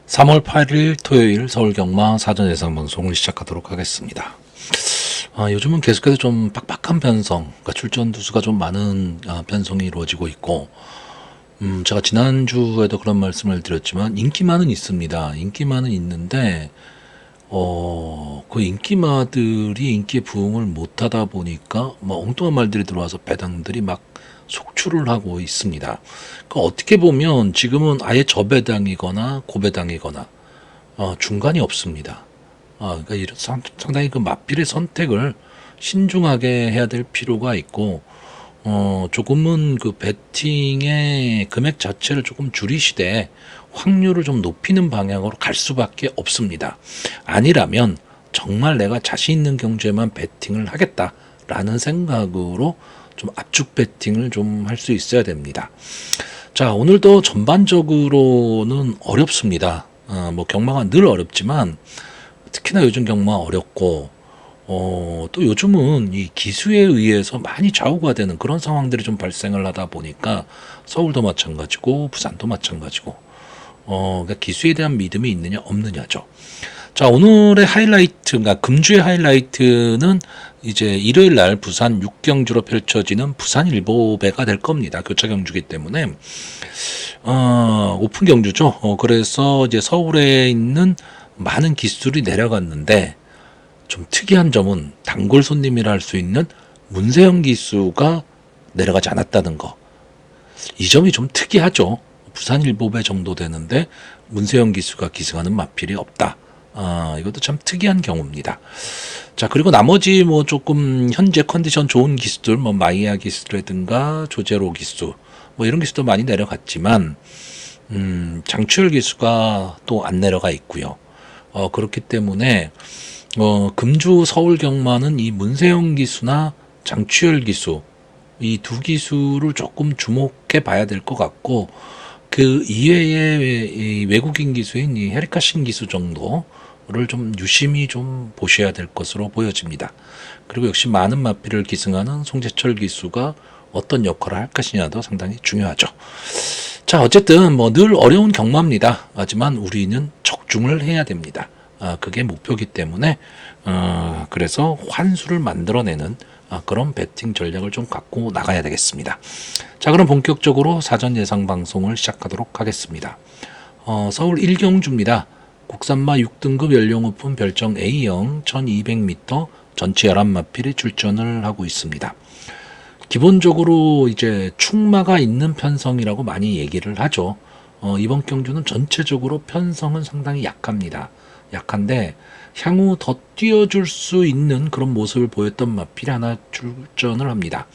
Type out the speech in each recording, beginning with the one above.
3월 8일 토요일 서울경마 사전 예상 방송을 시작하도록 하겠습니다. 요즘은 계속해서 좀 빡빡한 편성, 그러니까 출전 두수가 좀 많은 편성이 이루어지고 있고, 제가 지난주에도 그런 말씀을 드렸지만 인기만은 있습니다. 인기만은 있는데 그 인기마들이 인기의 부응을 못하다 보니까 뭐 엉뚱한 말들이 들어와서 배당들이 막 속출을 하고 있습니다. 그러니까 어떻게 보면 지금은 아예 저배당이거나 고배당이거나 중간이 없습니다. 그러니까 상당히 그 마필의 선택을 신중하게 해야 될 필요가 있고, 조금은 그 베팅의 금액 자체를 조금 줄이시되 확률을 좀 높이는 방향으로 갈 수밖에 없습니다. 아니라면 정말 내가 자신 있는 경주에만 베팅을 하겠다라는 생각으로 좀 압축 베팅을 좀 할 수 있어야 됩니다. 자, 오늘도 전반적으로는 어렵습니다. 뭐 경마가 늘 어렵지만 특히나 요즘 경마 어렵고, 또 요즘은 이 기수에 의해서 많이 좌우가 되는 그런 상황들이 좀 발생을 하다 보니까 서울도 마찬가지고 부산도 마찬가지고, 그러니까 기수에 대한 믿음이 있느냐 없느냐죠. 자, 오늘의 하이라이트, 그러니까 금주의 하이라이트는 이제 일요일 날 부산 6경주로 펼쳐지는 부산 일보배가 될 겁니다. 교차 경주기 때문에 오픈 경주죠. 그래서 이제 서울에 있는 많은 기수들이 내려갔는데 좀 특이한 점은 단골 손님이라 할 수 있는 문세영 기수가 내려가지 않았다는 거. 이 점이 좀 특이하죠. 부산 일보배 정도 되는데 문세영 기수가 기승하는 마필이 없다. 이것도 참 특이한 경우입니다. 자, 그리고 나머지 뭐 조금 현재 컨디션 좋은 기수들, 뭐 마이야 기수라든가 조제로 기수, 뭐 이런 기수도 많이 내려갔지만, 장추열 기수가 또 안 내려가 있고요. 그렇기 때문에 금주 서울 경마는 이 문세영 기수나 장추열 기수, 이 두 기수를 조금 주목해 봐야 될 것 같고, 그 이외의 이 외국인 기수인 이 헤리카신 기수 정도를 좀 유심히 좀 보셔야 될 것으로 보여집니다. 그리고 역시 많은 마필을 기승하는 송재철 기수가 어떤 역할을 할 것이냐도 상당히 중요하죠. 자, 어쨌든 뭐 늘 어려운 경마입니다. 하지만 우리는 적중을 해야 됩니다. 그게 목표이기 때문에 그래서 환수를 만들어내는 그런 배팅 전략을 좀 갖고 나가야 되겠습니다. 자, 그럼 본격적으로 사전 예상 방송을 시작하도록 하겠습니다. 서울 1경주입니다. 국산마 6등급 연령 오픈 별정 A형 1200m 전체 11마필이 출전을 하고 있습니다. 기본적으로 이제 축마가 있는 편성이라고 많이 얘기를 하죠. 이번 경주는 전체적으로 편성은 상당히 약합니다. 약한데 향후 더 뛰어줄 수 있는 그런 모습을 보였던 마필이 하나 출전을 합니다.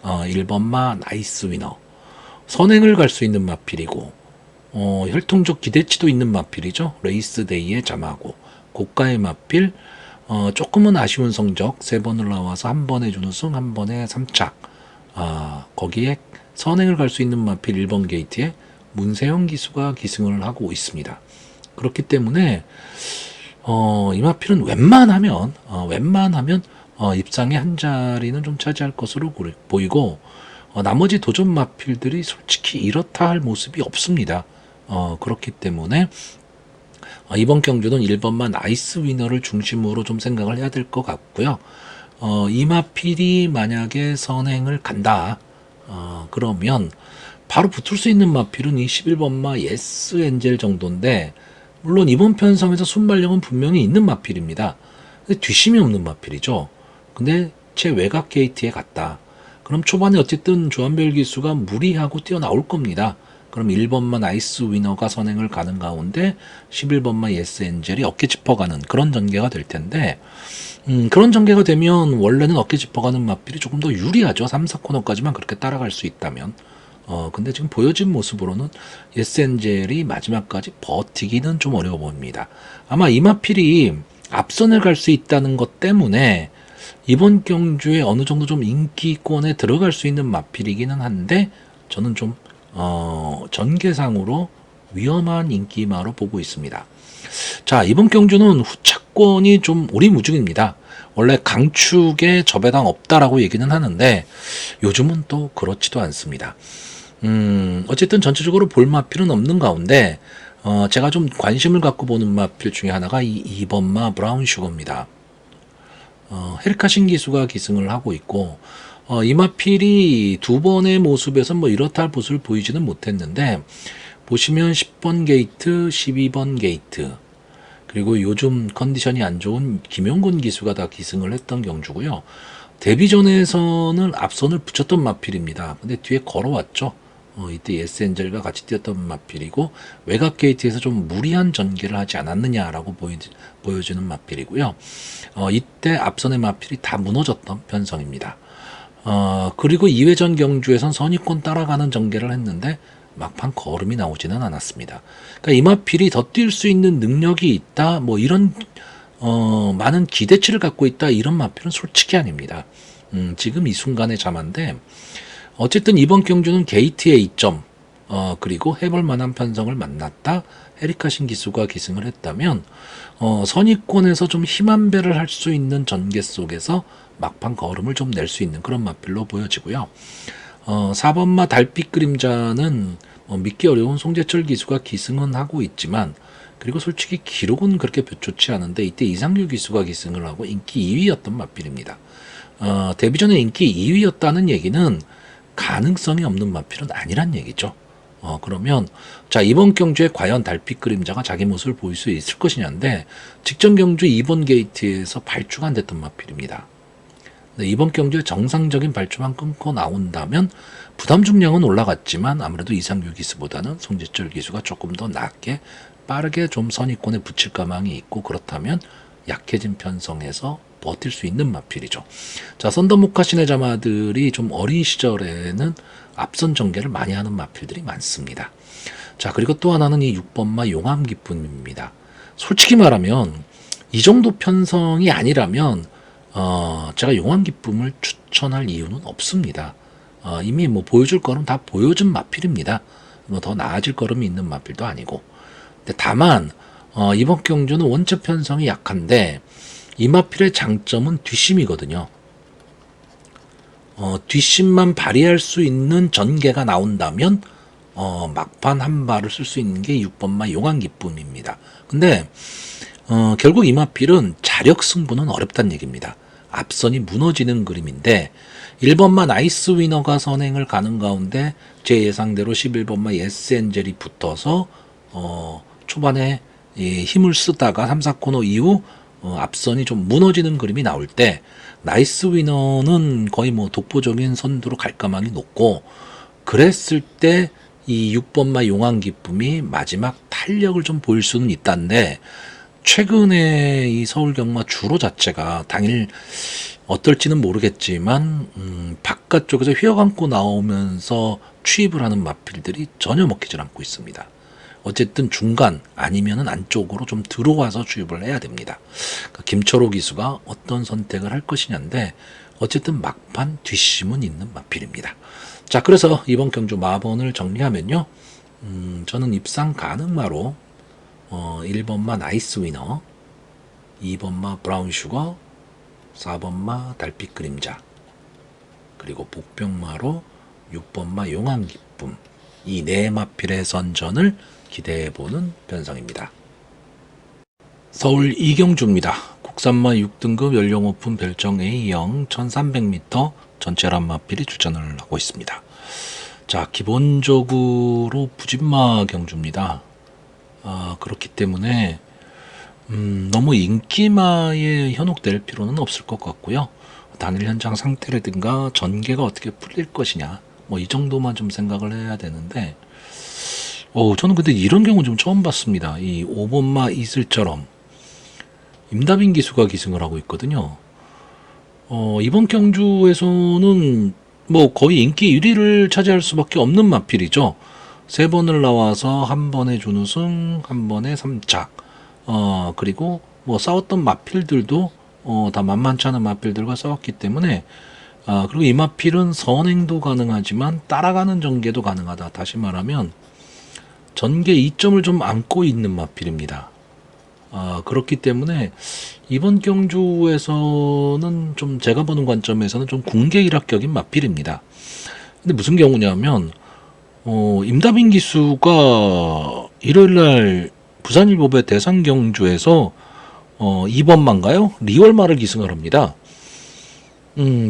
1번마 나이스 위너. 선행을 갈 수 있는 마필이고, 혈통적 기대치도 있는 마필이죠. 레이스데이의 자마고, 고가의 마필, 조금은 아쉬운 성적, 3번을 나와서 한 번에 준우승, 한 번에 3착. 거기에 선행을 갈 수 있는 마필 1번 게이트에 문세영 기수가 기승을 하고 있습니다. 그렇기 때문에 이 마필은 웬만하면 입상의 한 자리는 좀 차지할 것으로 보이고, 나머지 도전 마필들이 솔직히 이렇다 할 모습이 없습니다. 그렇기 때문에 이번 경주는 1번만 아이스 위너를 중심으로 좀 생각을 해야 될 것 같고요. 이 마필이 만약에 선행을 간다, 그러면 바로 붙을 수 있는 마필은 이 11번마 예스 엔젤 정도인데, 물론 이번 편성에서 순발력은 분명히 있는 마필입니다. 근데 뒷심이 없는 마필이죠. 근데 제 외곽 게이트에 갔다. 그럼 초반에 어쨌든 조한별 기수가 무리하고 뛰어나올 겁니다. 그럼 1번만 아이스 위너가 선행을 가는 가운데 11번만 예스 엔젤이 어깨 짚어가는 그런 전개가 될 텐데, 그런 전개가 되면 원래는 어깨 짚어가는 마필이 조금 더 유리하죠. 3, 4코너까지만 그렇게 따라갈 수 있다면. 근데 지금 보여진 모습으로는 예스 엔젤이 마지막까지 버티기는 좀 어려워 보입니다. 아마 이 마필이 앞선을 갈 수 있다는 것 때문에 이번 경주에 어느 정도 좀 인기권에 들어갈 수 있는 마필이기는 한데, 저는 좀 전개상으로 위험한 인기마로 보고 있습니다. 자, 이번 경주는 후차권이 좀 오리무중입니다. 원래 강축에 저배당 없다라고 얘기는 하는데 요즘은 또 그렇지도 않습니다. 어쨌든 전체적으로 볼마필은 없는 가운데 제가 좀 관심을 갖고 보는 마필 중에 하나가 이 2번마 브라운 슈거입니다. 헤리카신 기수가 기승을 하고 있고, 이 마필이 두 번의 모습에서 뭐 이렇다 할 모습을 보이지는 못했는데, 보시면 10번 게이트, 12번 게이트, 그리고 요즘 컨디션이 안 좋은 김용곤 기수가 다 기승을 했던 경주고요. 데뷔전에서는 앞선을 붙였던 마필입니다. 근데 뒤에 걸어왔죠. 이때 예스엔젤과 같이 뛰었던 마필이고, 외곽 게이트에서 좀 무리한 전개를 하지 않았느냐라고 보여지는 마필이고요. 이때 앞선의 마필이 다 무너졌던 편성입니다. 그리고 2회전 경주에선 선입권 따라가는 전개를 했는데 막판 걸음이 나오지는 않았습니다. 그러니까 이 마필이 더 뛸 수 있는 능력이 있다, 뭐 이런 많은 기대치를 갖고 있다, 이런 마필은 솔직히 아닙니다. 지금 이 순간의 자만데, 어쨌든 이번 경주는 게이트의 2점, 그리고 해볼 만한 편성을 만났다, 에리카신 기수가 기승을 했다면, 선입권에서 좀 힘한 배를 할 수 있는 전개 속에서 막판 걸음을 좀 낼 수 있는 그런 마필로 보여지고요. 4번마 달빛 그림자는 믿기 어려운 송재철 기수가 기승은 하고 있지만, 그리고 솔직히 기록은 그렇게 좋지 않은데 이때 이상규 기수가 기승을 하고 인기 2위였던 마필입니다. 데뷔전에 인기 2위였다는 얘기는 가능성이 없는 마필은 아니란 얘기죠. 그러면 자, 이번 경주에 과연 달빛 그림자가 자기 모습을 보일 수 있을 것이냐인데, 직전 경주 2번 게이트에서 발주가 안 됐던 마필입니다. 이번 경주에 정상적인 발주만 끊고 나온다면 부담 중량은 올라갔지만 아무래도 이상규 기수보다는 송재철 기수가 조금 더 낮게 빠르게 좀 선입권에 붙일 가망이 있고, 그렇다면 약해진 편성에서 버틸 수 있는 마필이죠. 자, 썬더모카신의 자마들이 좀 어린 시절에는 앞선 전개를 많이 하는 마필들이 많습니다. 자, 그리고 또 하나는 이 6번마 용암 기쁨입니다. 솔직히 말하면 이 정도 편성이 아니라면 제가 용암 기쁨을 추천할 이유는 없습니다. 이미 뭐 보여줄 거는 다 보여준 마필입니다. 뭐 더 나아질 거름이 있는 마필도 아니고. 근데 다만 이번 경주는 원체 편성이 약한데 이 마필의 장점은 뒷심이거든요. 뒷심만 발휘할 수 있는 전개가 나온다면 막판 한 발을 쓸 수 있는 게 6번마 용암 기쁨입니다. 근데 결국 이 마필은 자력 승부는 어렵다는 얘기입니다. 앞선이 무너지는 그림인데 1번마 나이스 위너가 선행을 가는 가운데 제 예상대로 11번마 예스엔젤이 붙어서 초반에 힘을 쓰다가 3, 4코너 이후 앞선이 좀 무너지는 그림이 나올 때 나이스 위너는 거의 뭐 독보적인 선두로 갈 가망이 높고, 그랬을 때 이 6번마 용암 기쁨이 마지막 탄력을 좀 보일 수는 있다는데, 최근에 이 서울 경마 주로 자체가 당일 어떨지는 모르겠지만 바깥쪽에서 휘어감고 나오면서 취입을 하는 마필들이 전혀 먹히질 않고 있습니다. 어쨌든 중간 아니면은 안쪽으로 좀 들어와서 주입을 해야 됩니다. 그러니까 김철호 기수가 어떤 선택을 할 것이냐인데, 어쨌든 막판 뒷심은 있는 마필입니다. 자, 그래서 이번 경주 마번을 정리하면요, 저는 입상 가능마로 1번마 나이스 위너, 2번마 브라운 슈거, 4번마 달빛 그림자, 그리고 복병마로 6번마 용암 기쁨, 이 네 마필의 선전을 기대해보는 편성입니다. 서울 이경주입니다. 국산마 6등급 연령 오픈 별정 A형 1300m 전체란 마필이 출전을 하고 있습니다. 자, 기본적으로 부진마 경주입니다. 그렇기 때문에 너무 인기마에 현혹될 필요는 없을 것 같고요. 단일 현장 상태라든가 전개가 어떻게 풀릴 것이냐, 뭐 이 정도만 좀 생각을 해야 되는데, 저는 근데 이런 경우 좀 처음 봤습니다. 이 5번마 이슬처럼 임다빈 기수가 기승을 하고 있거든요. 이번 경주에서는 뭐 거의 인기 1위를 차지할 수밖에 없는 마필이죠. 3번을 나와서 한 번에 준우승, 한 번에 3착. 그리고 뭐 싸웠던 마필들도 다 만만치 않은 마필들과 싸웠기 때문에, 그리고 이 마필은 선행도 가능하지만 따라가는 전개도 가능하다. 다시 말하면 전개 2점을 좀 안고 있는 마필입니다. 그렇기 때문에 이번 경주에서는 좀 제가 보는 관점에서는 좀 궁계 일학격인 마필입니다. 근데 무슨 경우냐면 임다빈 기수가 일요일날 부산일보배 대상 경주에서 2번마인가요? 리월마를 기승을 합니다.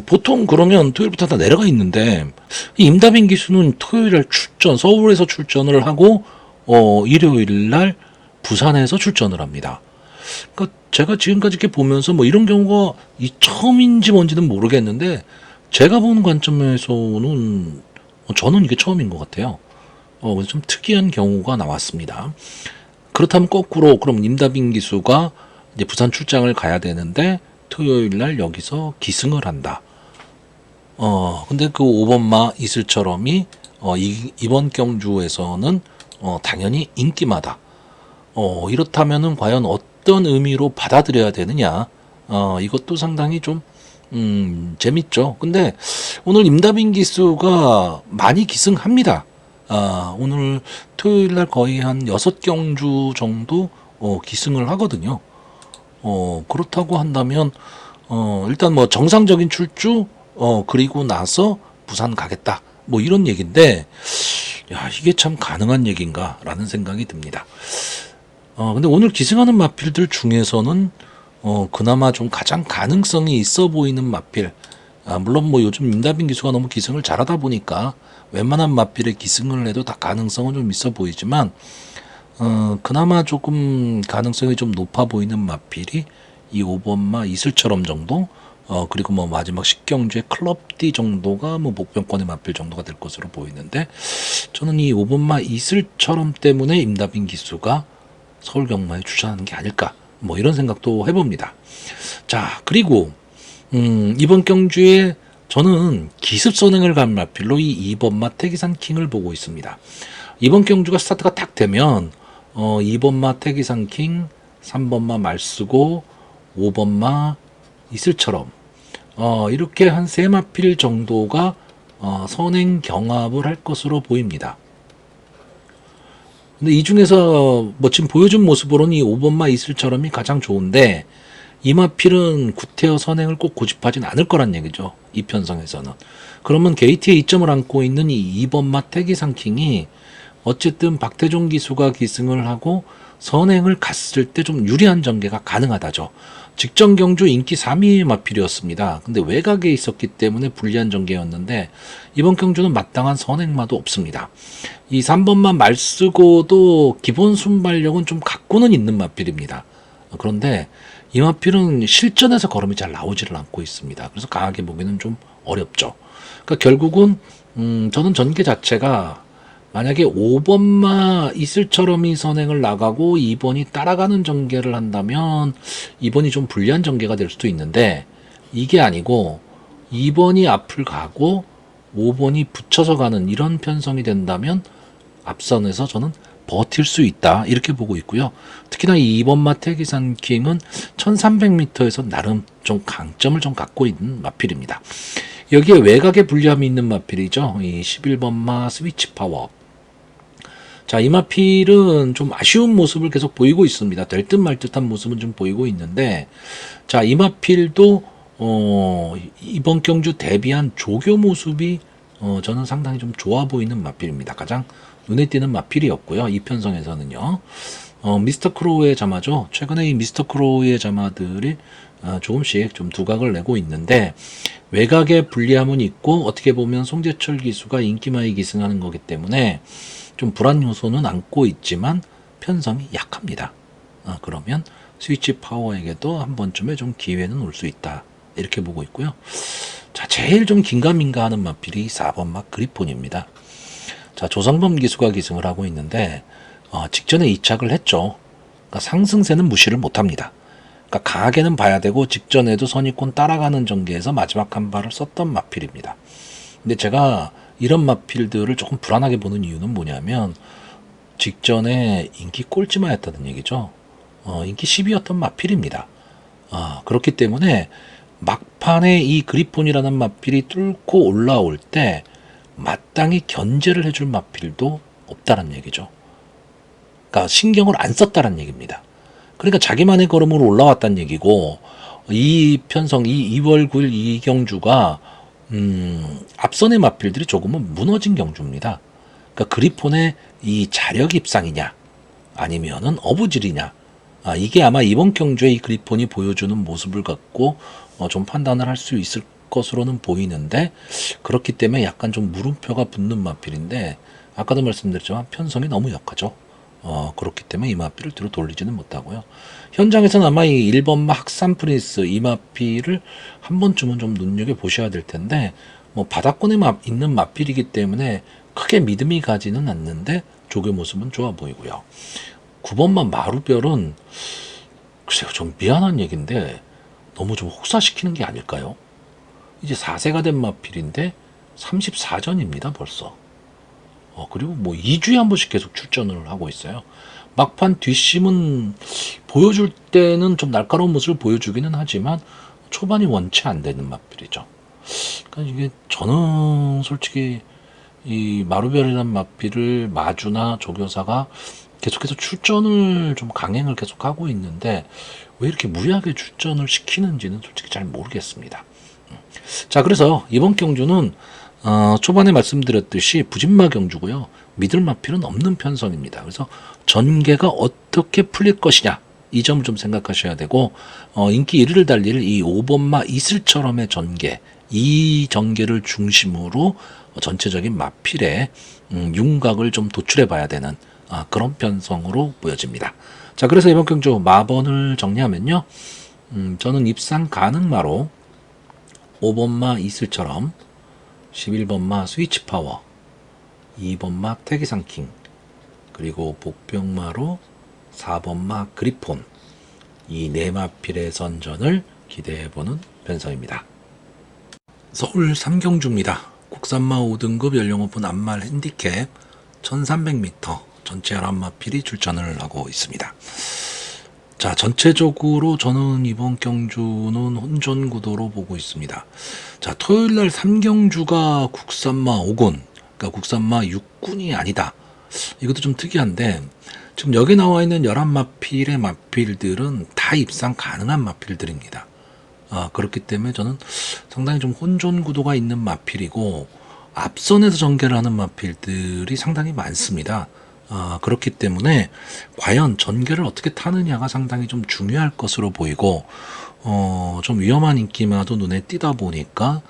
보통 그러면 토요일부터 다 내려가 있는데 이 임다빈 기수는 토요일날 출전, 서울에서 출전을 하고 일요일날 부산에서 출전을 합니다. 그러니까 제가 지금까지 이렇게 보면서 뭐 이런 경우가 이 처음인지 뭔지는 모르겠는데 제가 보는 관점에서는 저는 이게 처음인 것 같아요. 그래서 좀 특이한 경우가 나왔습니다. 그렇다면 거꾸로 그럼 임다빈 기수가 이제 부산 출장을 가야 되는데 토요일 날 여기서 기승을 한다. 근데 그 5번마 이슬처럼이 이번 경주에서는 당연히 인기마다. 이렇다면은 과연 어떤 의미로 받아들여야 되느냐? 이것도 상당히 좀 재밌죠. 근데 오늘 임다빈 기수가 많이 기승합니다. 오늘 토요일 날 거의 한 6경주 정도 기승을 하거든요. 그렇다고 한다면 일단 뭐 정상적인 출주 그리고 나서 부산 가겠다. 뭐 이런 얘기인데 야, 이게 참 가능한 얘기인가라는 생각이 듭니다. 근데 오늘 기승하는 마필들 중에서는 그나마 좀 가장 가능성이 있어 보이는 마필. 물론 뭐 요즘 임다빈 기수가 너무 기승을 잘하다 보니까 웬만한 마필에 기승을 해도 다 가능성은 좀 있어 보이지만 그나마 조금 가능성이 좀 높아 보이는 마필이 이 5번마 이슬처럼 정도, 그리고 뭐 마지막 10경주의 클럽D 정도가 뭐 목변권의 마필 정도가 될 것으로 보이는데 저는 이 5번마 이슬처럼 때문에 임다빈 기수가 서울 경마에 출전하는 게 아닐까 뭐 이런 생각도 해봅니다. 자, 그리고 이번 경주에 저는 기습 선행을 간 마필로 이 2번마 태기산 킹을 보고 있습니다. 이번 경주가 스타트가 딱 되면 2번마 태기산 킹, 3번마 말쓰고 5번마 이슬처럼 이렇게 한 3마필 정도가 선행 경합을 할 것으로 보입니다. 근데 이 중에서 뭐 지금 보여준 모습으로는 이 5번마 이슬처럼이 가장 좋은데 이 마필은 구태여 선행을 꼭 고집하진 않을 거란 얘기죠. 이 편성에서는. 그러면 게이트에 이점을 안고 있는 이 2번마 태기상킹이 어쨌든 박태종 기수가 기승을 하고 선행을 갔을 때 좀 유리한 전개가 가능하다죠. 직전 경주 인기 3위의 마필이었습니다. 근데 외곽에 있었기 때문에 불리한 전개였는데 이번 경주는 마땅한 선행마도 없습니다. 이 3번만 말쓰고도 기본 순발력은 좀 갖고는 있는 마필입니다. 그런데 이 마필은 실전에서 걸음이 잘 나오지를 않고 있습니다. 그래서 강하게 보기는 좀 어렵죠. 그러니까 결국은 저는 전개 자체가 만약에 5번마 이슬처럼이 선행을 나가고 2번이 따라가는 전개를 한다면 2번이 좀 불리한 전개가 될 수도 있는데 이게 아니고 2번이 앞을 가고 5번이 붙여서 가는 이런 편성이 된다면 앞선에서 저는 버틸 수 있다 이렇게 보고 있고요. 특히나 이 2번마 태기산 킹은 1300m에서 나름 좀 강점을 좀 갖고 있는 마필입니다. 여기에 외곽에 불리함이 있는 마필이죠. 이 11번마 스위치 파워. 자, 이 마필은 좀 아쉬운 모습을 계속 보이고 있습니다. 될 듯 말 듯한 모습은 좀 보이고 있는데, 자, 이 마필도 이번 경주 대비한 조교 모습이 저는 상당히 좀 좋아 보이는 마필입니다. 가장 눈에 띄는 마필이었고요. 이 편성에서는요. 미스터 크로우의 자마죠. 최근에 이 미스터 크로우의 자마들이 조금씩 좀 두각을 내고 있는데 외곽에 불리함은 있고 어떻게 보면 송재철 기수가 인기마이 기승하는 거기 때문에 좀 불안 요소는 안고 있지만 편성이 약합니다. 그러면 스위치 파워에게도 한 번쯤에 좀 기회는 올 수 있다. 이렇게 보고 있고요. 자, 제일 좀 긴가민가 하는 마필이 4번마 그리폰입니다. 자, 조성범 기수가 기승을 하고 있는데 직전에 이착을 했죠. 그러니까 상승세는 무시를 못합니다. 그러니까 강하게는 봐야 되고 직전에도 선입권 따라가는 전개에서 마지막 한 발을 썼던 마필입니다. 근데 제가 이런 마필들을 조금 불안하게 보는 이유는 뭐냐면 직전에 인기 꼴찌마였다는 얘기죠. 인기 10위였던 마필입니다. 그렇기 때문에 막판에 이 그리폰이라는 마필이 뚫고 올라올 때 마땅히 견제를 해줄 마필도 없다는 얘기죠. 그러니까 신경을 안 썼다는 얘기입니다. 그러니까 자기만의 걸음으로 올라왔다는 얘기고 이 편성, 이 2월 9일 이경주가 앞선의 마필들이 조금은 무너진 경주입니다. 그러니까 그리폰의 이 자력 입상이냐 아니면은 어부질이냐, 이게 아마 이번 경주에 이 그리폰이 보여주는 모습을 갖고 좀 판단을 할 수 있을 것으로는 보이는데, 그렇기 때문에 약간 좀 물음표가 붙는 마필인데, 아까도 말씀드렸지만 편성이 너무 약하죠. 그렇기 때문에 이 마필을 뒤로 돌리지는 못하고요. 현장에서는 아마 이 1번마 학산 프린스 이 마필을 한 번쯤은 좀 눈여겨보셔야 될 텐데, 뭐 바닥권에 있는 마필이기 때문에 크게 믿음이 가지는 않는데 조교 모습은 좋아 보이고요. 9번만 마루별은 글쎄요, 좀 미안한 얘기인데 너무 좀 혹사시키는 게 아닐까요? 이제 4세가 된 마필인데 34전입니다 벌써. 그리고 뭐 2주에 한 번씩 계속 출전을 하고 있어요. 막판 뒷심은 보여줄 때는 좀 날카로운 모습을 보여주기는 하지만 초반이 원치 안 되는 마필이죠. 그러니까 이게 저는 솔직히 이 마루별이라는 마필을 마주나 조교사가 계속해서 출전을 좀 강행을 계속하고 있는데 왜 이렇게 무리하게 출전을 시키는지는 솔직히 잘 모르겠습니다. 자, 그래서 이번 경주는 초반에 말씀드렸듯이 부진마 경주고요. 믿을 마필은 없는 편성입니다. 그래서 전개가 어떻게 풀릴 것이냐, 이 점을 좀 생각하셔야 되고, 인기 1위를 달릴 이 5번마 이슬처럼의 전개, 이 전개를 중심으로 전체적인 마필의 윤곽을 좀 도출해 봐야 되는 그런 편성으로 보여집니다. 자, 그래서 이번 경주 마번을 정리하면요, 저는 입상 가능마로 5번마 이슬처럼, 11번마 스위치 파워, 2번마 태기상킹, 그리고 복병마로 4번마 그리폰, 이 네 마필의 선전을 기대해보는 편성입니다. 서울 3경주입니다. 국산마 5등급 연령오픈 암말 핸디캡 1300m 전체 11마필이 출전을 하고 있습니다. 자, 전체적으로 저는 이번 경주는 혼전 구도로 보고 있습니다. 자, 토요일날 3경주가 국산마 5군, 그러니까 국산마 6군이 아니다. 이것도 좀 특이한데, 지금 여기 나와 있는 11마필의 마필들은 다 입상 가능한 마필들입니다. 그렇기 때문에 저는 상당히 좀 혼전 구도가 있는 마필이고, 앞선에서 전개를 하는 마필들이 상당히 많습니다. 그렇기 때문에 과연 전개를 어떻게 타느냐가 상당히 좀 중요할 것으로 보이고, 좀 위험한 인기마도 눈에 띄다 보니까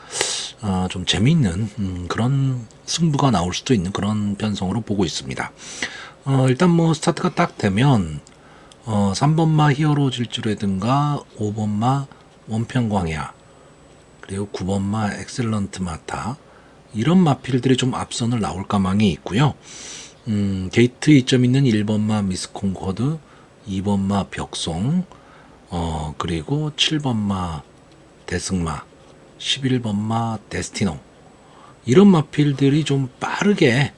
좀 재미있는 그런 승부가 나올 수도 있는 그런 편성으로 보고 있습니다. 일단 뭐 스타트가 딱 되면 3번마 히어로 질주라든가 5번마 원평광야, 그리고 9번마 엑셀런트 마타, 이런 마필들이 좀 앞선을 나올 가망이 있고요. 게이트 2점 있는 1번마 미스 콩코드, 2번마 벽송, 그리고 7번마 대승마, 11번마 데스티노, 이런 마필들이 좀 빠르게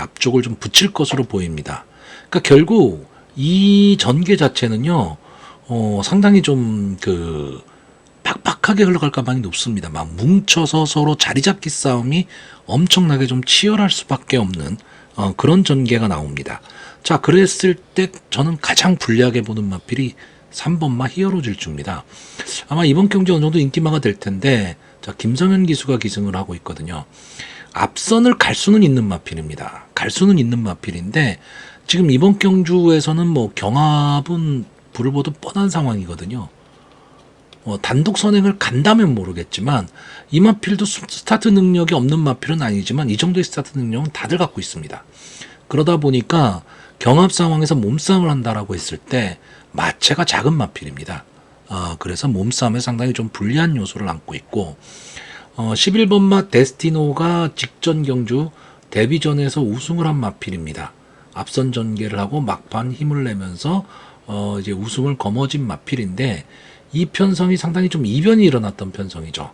앞쪽을 좀 붙일 것으로 보입니다. 그러니까 결국 이 전개 자체는요, 상당히 좀 팍팍하게 흘러갈 가망이 높습니다. 막 뭉쳐서 서로 자리 잡기 싸움이 엄청나게 좀 치열할 수밖에 없는 그런 전개가 나옵니다. 자, 그랬을 때 저는 가장 불리하게 보는 마필이 3번마 히어로 질주입니다. 아마 이번 경기 어느 정도 인기마가 될 텐데, 자, 김성현 기수가 기승을 하고 있거든요. 앞선을 갈 수는 있는 마필입니다. 갈 수는 있는 마필인데, 지금 이번 경주에서는 뭐 경합은 불을 보듯 뻔한 상황이거든요. 단독 선행을 간다면 모르겠지만, 이 마필도 스타트 능력이 없는 마필은 아니지만 이 정도의 스타트 능력은 다들 갖고 있습니다. 그러다 보니까 경합 상황에서 몸싸움을 한다라고 했을 때 마체가 작은 마필입니다. 그래서 몸싸움에 상당히 좀 불리한 요소를 안고 있고, 11번마 데스티노가 직전 경주 데뷔전에서 우승을 한 마필입니다. 앞선 전개를 하고 막판 힘을 내면서 이제 우승을 거머쥔 마필인데, 이 편성이 상당히 좀 이변이 일어났던 편성이죠.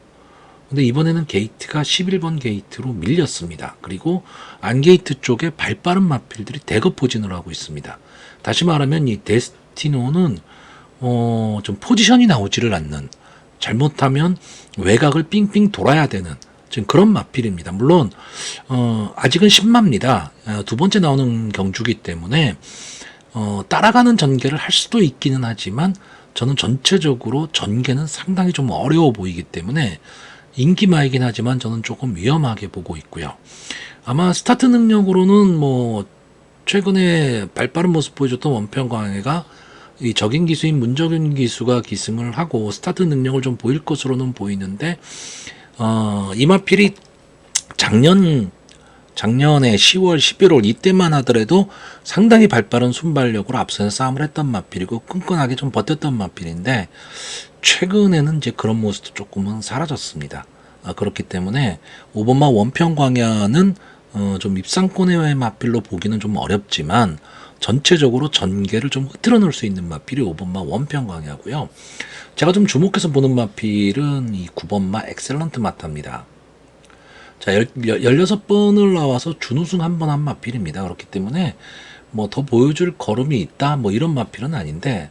근데 이번에는 게이트가 11번 게이트로 밀렸습니다. 그리고 안게이트 쪽에 발빠른 마필들이 대거 포진을 하고 있습니다. 다시 말하면 이 데스티노는 좀 포지션이 나오지를 않는, 잘못하면 외곽을 삥삥 돌아야 되는 지금 그런 마필입니다. 물론 아직은 10마입니다. 두 번째 나오는 경주기 때문에 따라가는 전개를 할 수도 있기는 하지만, 저는 전체적으로 전개는 상당히 좀 어려워 보이기 때문에 인기마이긴 하지만 저는 조금 위험하게 보고 있고요. 아마 스타트 능력으로는 뭐 최근에 발빠른 모습 보여줬던 원평광해가 이 적인 기수인 문적인 기수가 기승을 하고 스타트 능력을 좀 보일 것으로는 보이는데 이마필이 작년에 10월, 11월 이때만 하더라도 상당히 발빠른 순발력으로 앞서서 싸움을 했던 마필이고 끈끈하게 좀 버텼던 마필인데 최근에는 이제 그런 모습도 조금은 사라졌습니다. 그렇기 때문에 오버마 원평광야는 좀 입상권의 마필로 보기는 좀 어렵지만 전체적으로 전개를 좀 흐트러 놓을 수 있는 마필이 5번마 원평광야고요. 제가 좀 주목해서 보는 마필은 이 9번마 엑셀런트 마타입니다. 자, 16번을 나와서 준우승 한 번 한 마필입니다. 그렇기 때문에 뭐 더 보여줄 걸음이 있다 뭐 이런 마필은 아닌데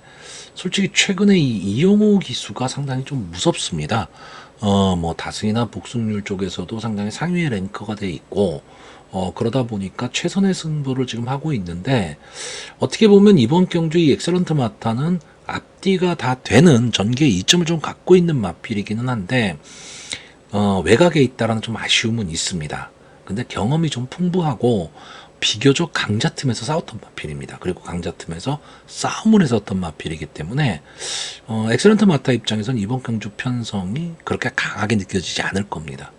솔직히 최근에 이 이영호 기수가 상당히 좀 무섭습니다. 뭐 다승이나 복승률 쪽에서도 상당히 상위의 랭커가 돼 있고 그러다 보니까 최선의 승부를 지금 하고 있는데 어떻게 보면 이번 경주 이 엑셀런트 마타는 앞뒤가 다 되는 전개 이점을 좀 갖고 있는 마필이기는 한데 외곽에 있다라는 좀 아쉬움은 있습니다. 근데 경험이 좀 풍부하고 비교적 강자 틈에서 싸웠던 마필입니다. 그리고 강자 틈에서 싸움을 했었던 마필이기 때문에 엑셀런트 마타 입장에선 이번 경주 편성이 그렇게 강하게 느껴지지 않을 겁니다.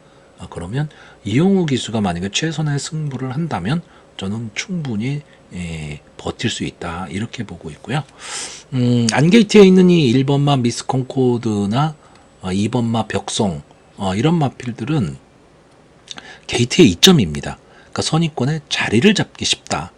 그러면 이용호 기수가 만약에 최선의 승부를 한다면 저는 충분히 버틸 수 있다 이렇게 보고 있고요. 안게이트에 있는 이 1번마 미스 콩코드나 2번마 벽송 이런 마필들은 게이트의 이점입니다. 그러니까 선입권에 자리를 잡기 쉽다.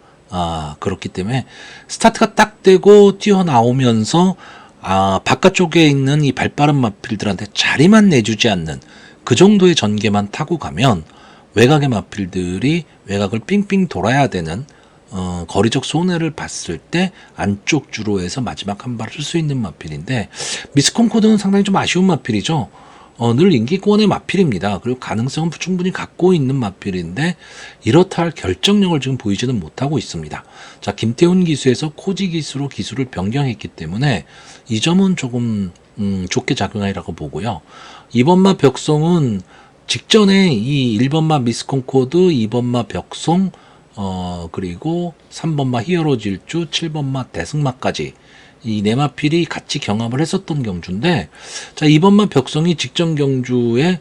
그렇기 때문에 스타트가 딱 되고 뛰어나오면서 바깥쪽에 있는 이 발빠른 마필들한테 자리만 내주지 않는 그 정도의 전개만 타고 가면 외곽의 마필들이 외곽을 삥삥 돌아야 되는 거리적 손해를 봤을 때 안쪽 주로에서 마지막 한 발을 쓸 수 있는 마필인데 미스콘코드는 상당히 좀 아쉬운 마필이죠. 늘 인기권의 마필입니다. 그리고 가능성은 충분히 갖고 있는 마필인데 이렇다 할 결정력을 지금 보이지는 못하고 있습니다. 자, 김태훈 기수에서 코지 기수로 기수를 변경했기 때문에 이 점은 조금 좋게 작용하리라고 보고요. 2번마 벽송은 직전에 이 1번마 미스콘코드, 2번마 벽송, 그리고 3번마 히어로 질주, 7번마 대승마까지 이 네 마필이 같이 경합을 했었던 경주인데 자, 이번만 벽성이 직전 경주에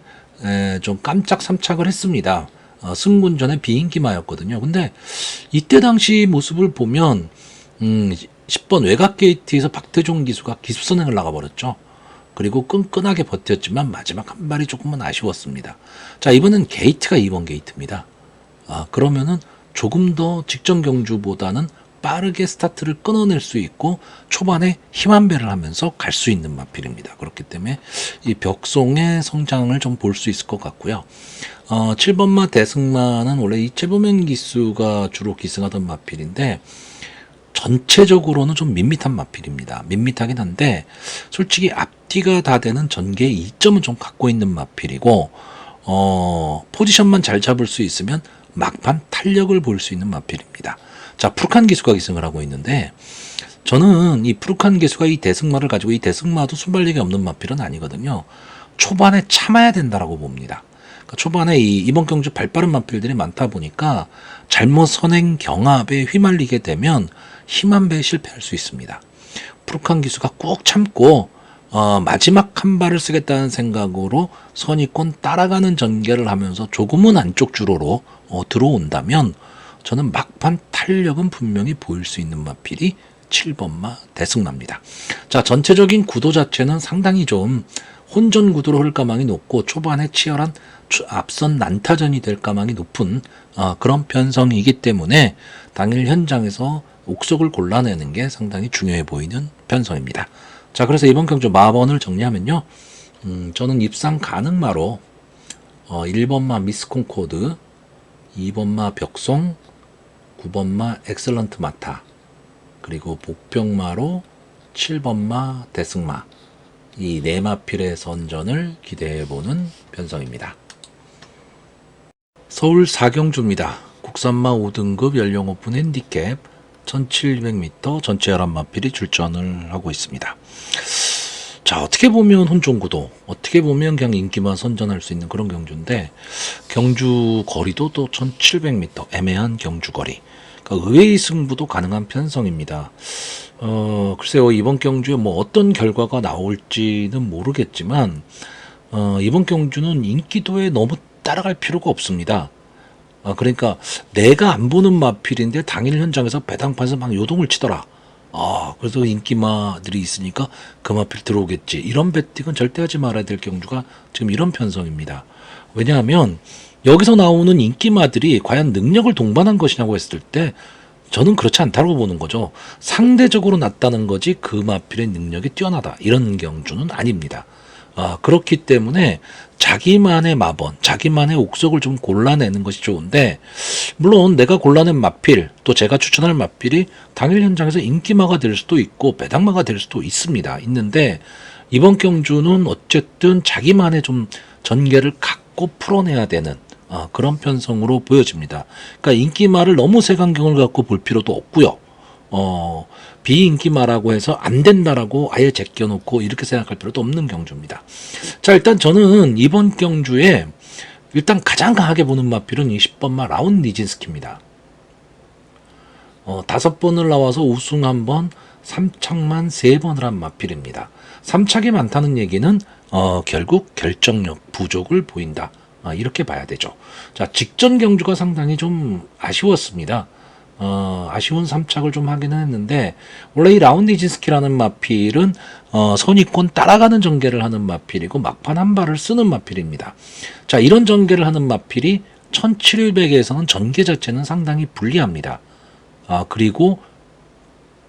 좀 깜짝 삼착을 했습니다. 승군 전에 비인기마였거든요. 근데 이때 당시 모습을 보면 10번 외곽 게이트에서 박태종 기수가 기습선행을 나가버렸죠. 그리고 끈끈하게 버텼지만 마지막 한 발이 조금은 아쉬웠습니다. 자, 이번엔 게이트가 2번 게이트입니다. 그러면은 조금 더 직전 경주보다는 빠르게 스타트를 끊어낼 수 있고 초반에 힘 한 배를 하면서 갈 수 있는 마필입니다. 그렇기 때문에 이 벽송의 성장을 좀 볼 수 있을 것 같고요. 7번마 대승마는 원래 이 최보면 기수가 주로 기승하던 마필인데 전체적으로는 좀 밋밋한 마필입니다. 밋밋하긴 한데 솔직히 앞뒤가 다 되는 전개의 이점은 좀 갖고 있는 마필이고 포지션만 잘 잡을 수 있으면 막판 탄력을 볼 수 있는 마필입니다. 자, 푸르칸 기수가 기승을 하고 있는데 저는 이 푸르칸 기수가 이 대승마를 가지고 이 대승마도 순발력이 없는 마필은 아니거든요. 초반에 참아야 된다라고 봅니다. 그러니까 초반에 이번 경주 발빠른 마필들이 많다 보니까 잘못 선행 경합에 휘말리게 되면 힘 한 배에 실패할 수 있습니다. 푸르칸 기수가 꾹 참고 마지막 한 발을 쓰겠다는 생각으로 선입권 따라가는 전개를 하면서 조금은 안쪽 주로로 들어온다면 저는 막판 탄력은 분명히 보일 수 있는 마필이 7번마 대승마입니다. 자, 전체적인 구도 자체는 상당히 좀 혼전 구도로 흐를 가망이 높고 초반에 치열한 앞선 난타전이 될 가망이 높은 그런 편성이기 때문에 당일 현장에서 옥석을 골라내는 게 상당히 중요해 보이는 편성입니다. 자, 그래서 이번 경주 마번을 정리하면요. 저는 입상 가능마로 1번마 미스콘코드, 2번마 벽송, 9번마 엑셀런트 마타, 그리고 복병마로 7번마 대승마, 이 네 마필의 선전을 기대해보는 편성입니다. 서울 4경주입니다. 국산마 5등급 연령 오픈 핸디캡 1700m 전체 11마필이 출전을 하고 있습니다. 자, 어떻게 보면 혼종구도, 어떻게 보면 그냥 인기만 선전할 수 있는 그런 경주인데, 경주 거리도 또 1700m, 애매한 경주 거리. 그러니까 의외의 승부도 가능한 편성입니다. 글쎄요, 이번 경주에 뭐 어떤 결과가 나올지는 모르겠지만, 이번 경주는 인기도에 너무 따라갈 필요가 없습니다. 그러니까 내가 안 보는 마필인데 당일 현장에서 배당판에서 막 요동을 치더라. 그래서 인기마들이 있으니까 그 마필 들어오겠지. 이런 배팅은 절대 하지 말아야 될 경주가 지금 이런 편성입니다. 왜냐하면 여기서 나오는 인기마들이 과연 능력을 동반한 것이냐고 했을 때 저는 그렇지 않다고 보는 거죠. 상대적으로 낮다는 거지 그 마필의 능력이 뛰어나다. 이런 경주는 아닙니다. 그렇기 때문에 자기만의 마번, 자기만의 옥석을 좀 골라내는 것이 좋은데, 물론 내가 골라낸 마필, 또 제가 추천할 마필이 당일 현장에서 인기마가 될 수도 있고 배당마가 될 수도 있는데, 이번 경주는 어쨌든 자기만의 좀 전개를 갖고 풀어내야 되는 그런 편성으로 보여집니다. 그러니까 인기마를 너무 색안경을 갖고 볼 필요도 없고요. 비인기마라고 해서 안 된다라고 아예 제껴놓고 이렇게 생각할 필요도 없는 경주입니다. 자, 일단 저는 이번 경주에 일단 가장 강하게 보는 마필은 이 10번마 라운 니진스키입니다. 5번을 나와서 우승 1번, 3착만 3번을 한 마필입니다. 3착이 많다는 얘기는 결국 결정력 부족을 보인다. 이렇게 봐야 되죠. 자, 직전 경주가 상당히 좀 아쉬웠습니다. 아쉬운 3착을 좀 하기는 했는데, 원래 이 라운디진스키라는 마필은 선입권 따라가는 전개를 하는 마필이고 막판 한 발을 쓰는 마필입니다. 자, 이런 전개를 하는 마필이 1700에서는 전개 자체는 상당히 불리합니다. 그리고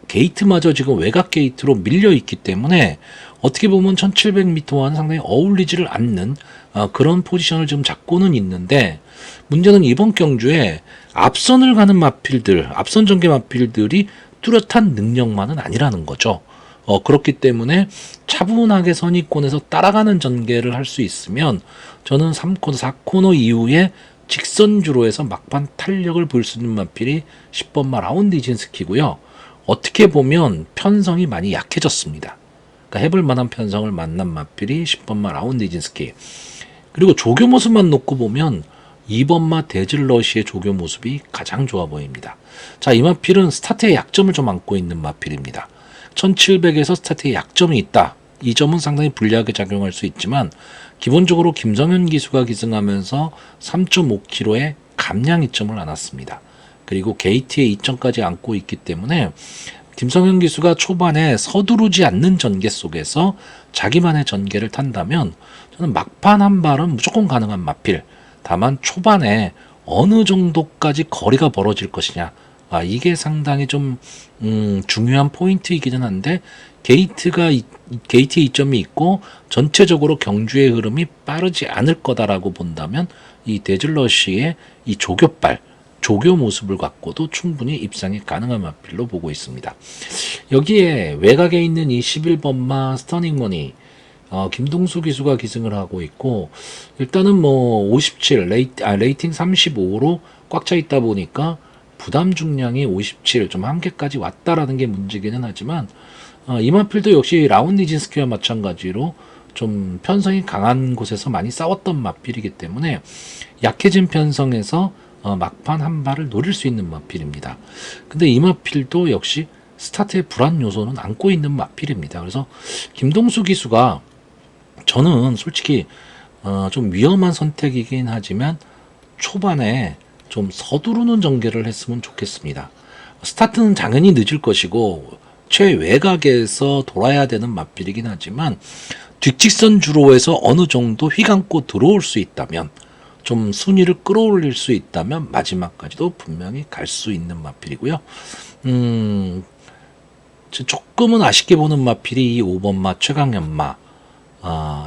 게이트마저 지금 외곽 게이트로 밀려 있기 때문에 어떻게 보면 1700m와는 상당히 어울리지를 않는 그런 포지션을 지금 잡고는 있는데, 문제는 이번 경주에 앞선을 가는 마필들, 앞선 전개 마필들이 뚜렷한 능력만은 아니라는 거죠. 그렇기 때문에 차분하게 선입권에서 따라가는 전개를 할 수 있으면 저는 3코너, 4코너 이후에 직선주로 해서 막판 탄력을 볼 수 있는 마필이 10번마 라운디진스키고요. 어떻게 보면 편성이 많이 약해졌습니다. 그러니까 해볼 만한 편성을 만난 마필이 10번마 라운디진스키. 그리고 조교 모습만 놓고 보면 2번마 데즐러시의 조교 모습이 가장 좋아 보입니다. 자, 이 마필은 스타트의 약점을 좀 안고 있는 마필입니다. 1700에서 스타트에 약점이 있다. 이 점은 상당히 불리하게 작용할 수 있지만, 기본적으로 김성현 기수가 기승하면서 3.5km의 감량 이점을 안았습니다. 그리고 게이트의 이점까지 안고 있기 때문에 김성현 기수가 초반에 서두르지 않는 전개 속에서 자기만의 전개를 탄다면 저는 막판 한 발은 무조건 가능한 마필. 다만 초반에 어느 정도까지 거리가 벌어질 것이냐, 이게 상당히 좀 중요한 포인트이기는 한데, 게이트 이점이 있고 전체적으로 경주의 흐름이 빠르지 않을 거다라고 본다면 이 데즐러시의 이 조교발, 조교 모습을 갖고도 충분히 입상이 가능한 마필로 보고 있습니다. 여기에 외곽에 있는 이 11번마 스터닝머니, 김동수 기수가 기승을 하고 있고, 일단은 뭐 57, 레이팅 35로 꽉 차 있다 보니까 부담 중량이 57, 좀 한계까지 왔다라는 게 문제기는 하지만, 이 마필도 역시 라운디진스키와 마찬가지로 좀 편성이 강한 곳에서 많이 싸웠던 마필이기 때문에 약해진 편성에서 막판 한 발을 노릴 수 있는 마필입니다. 근데 이 마필도 역시 스타트의 불안 요소는 안고 있는 마필입니다. 그래서 김동수 기수가 저는 솔직히 좀 위험한 선택이긴 하지만 초반에 좀 서두르는 전개를 했으면 좋겠습니다. 스타트는 당연히 늦을 것이고 최외곽에서 돌아야 되는 마필이긴 하지만 뒷직선 주로에서 어느 정도 휘감고 들어올 수 있다면, 좀 순위를 끌어올릴 수 있다면 마지막까지도 분명히 갈 수 있는 마필이고요. 조금은 아쉽게 보는 마필이 이 5번마 최강현마.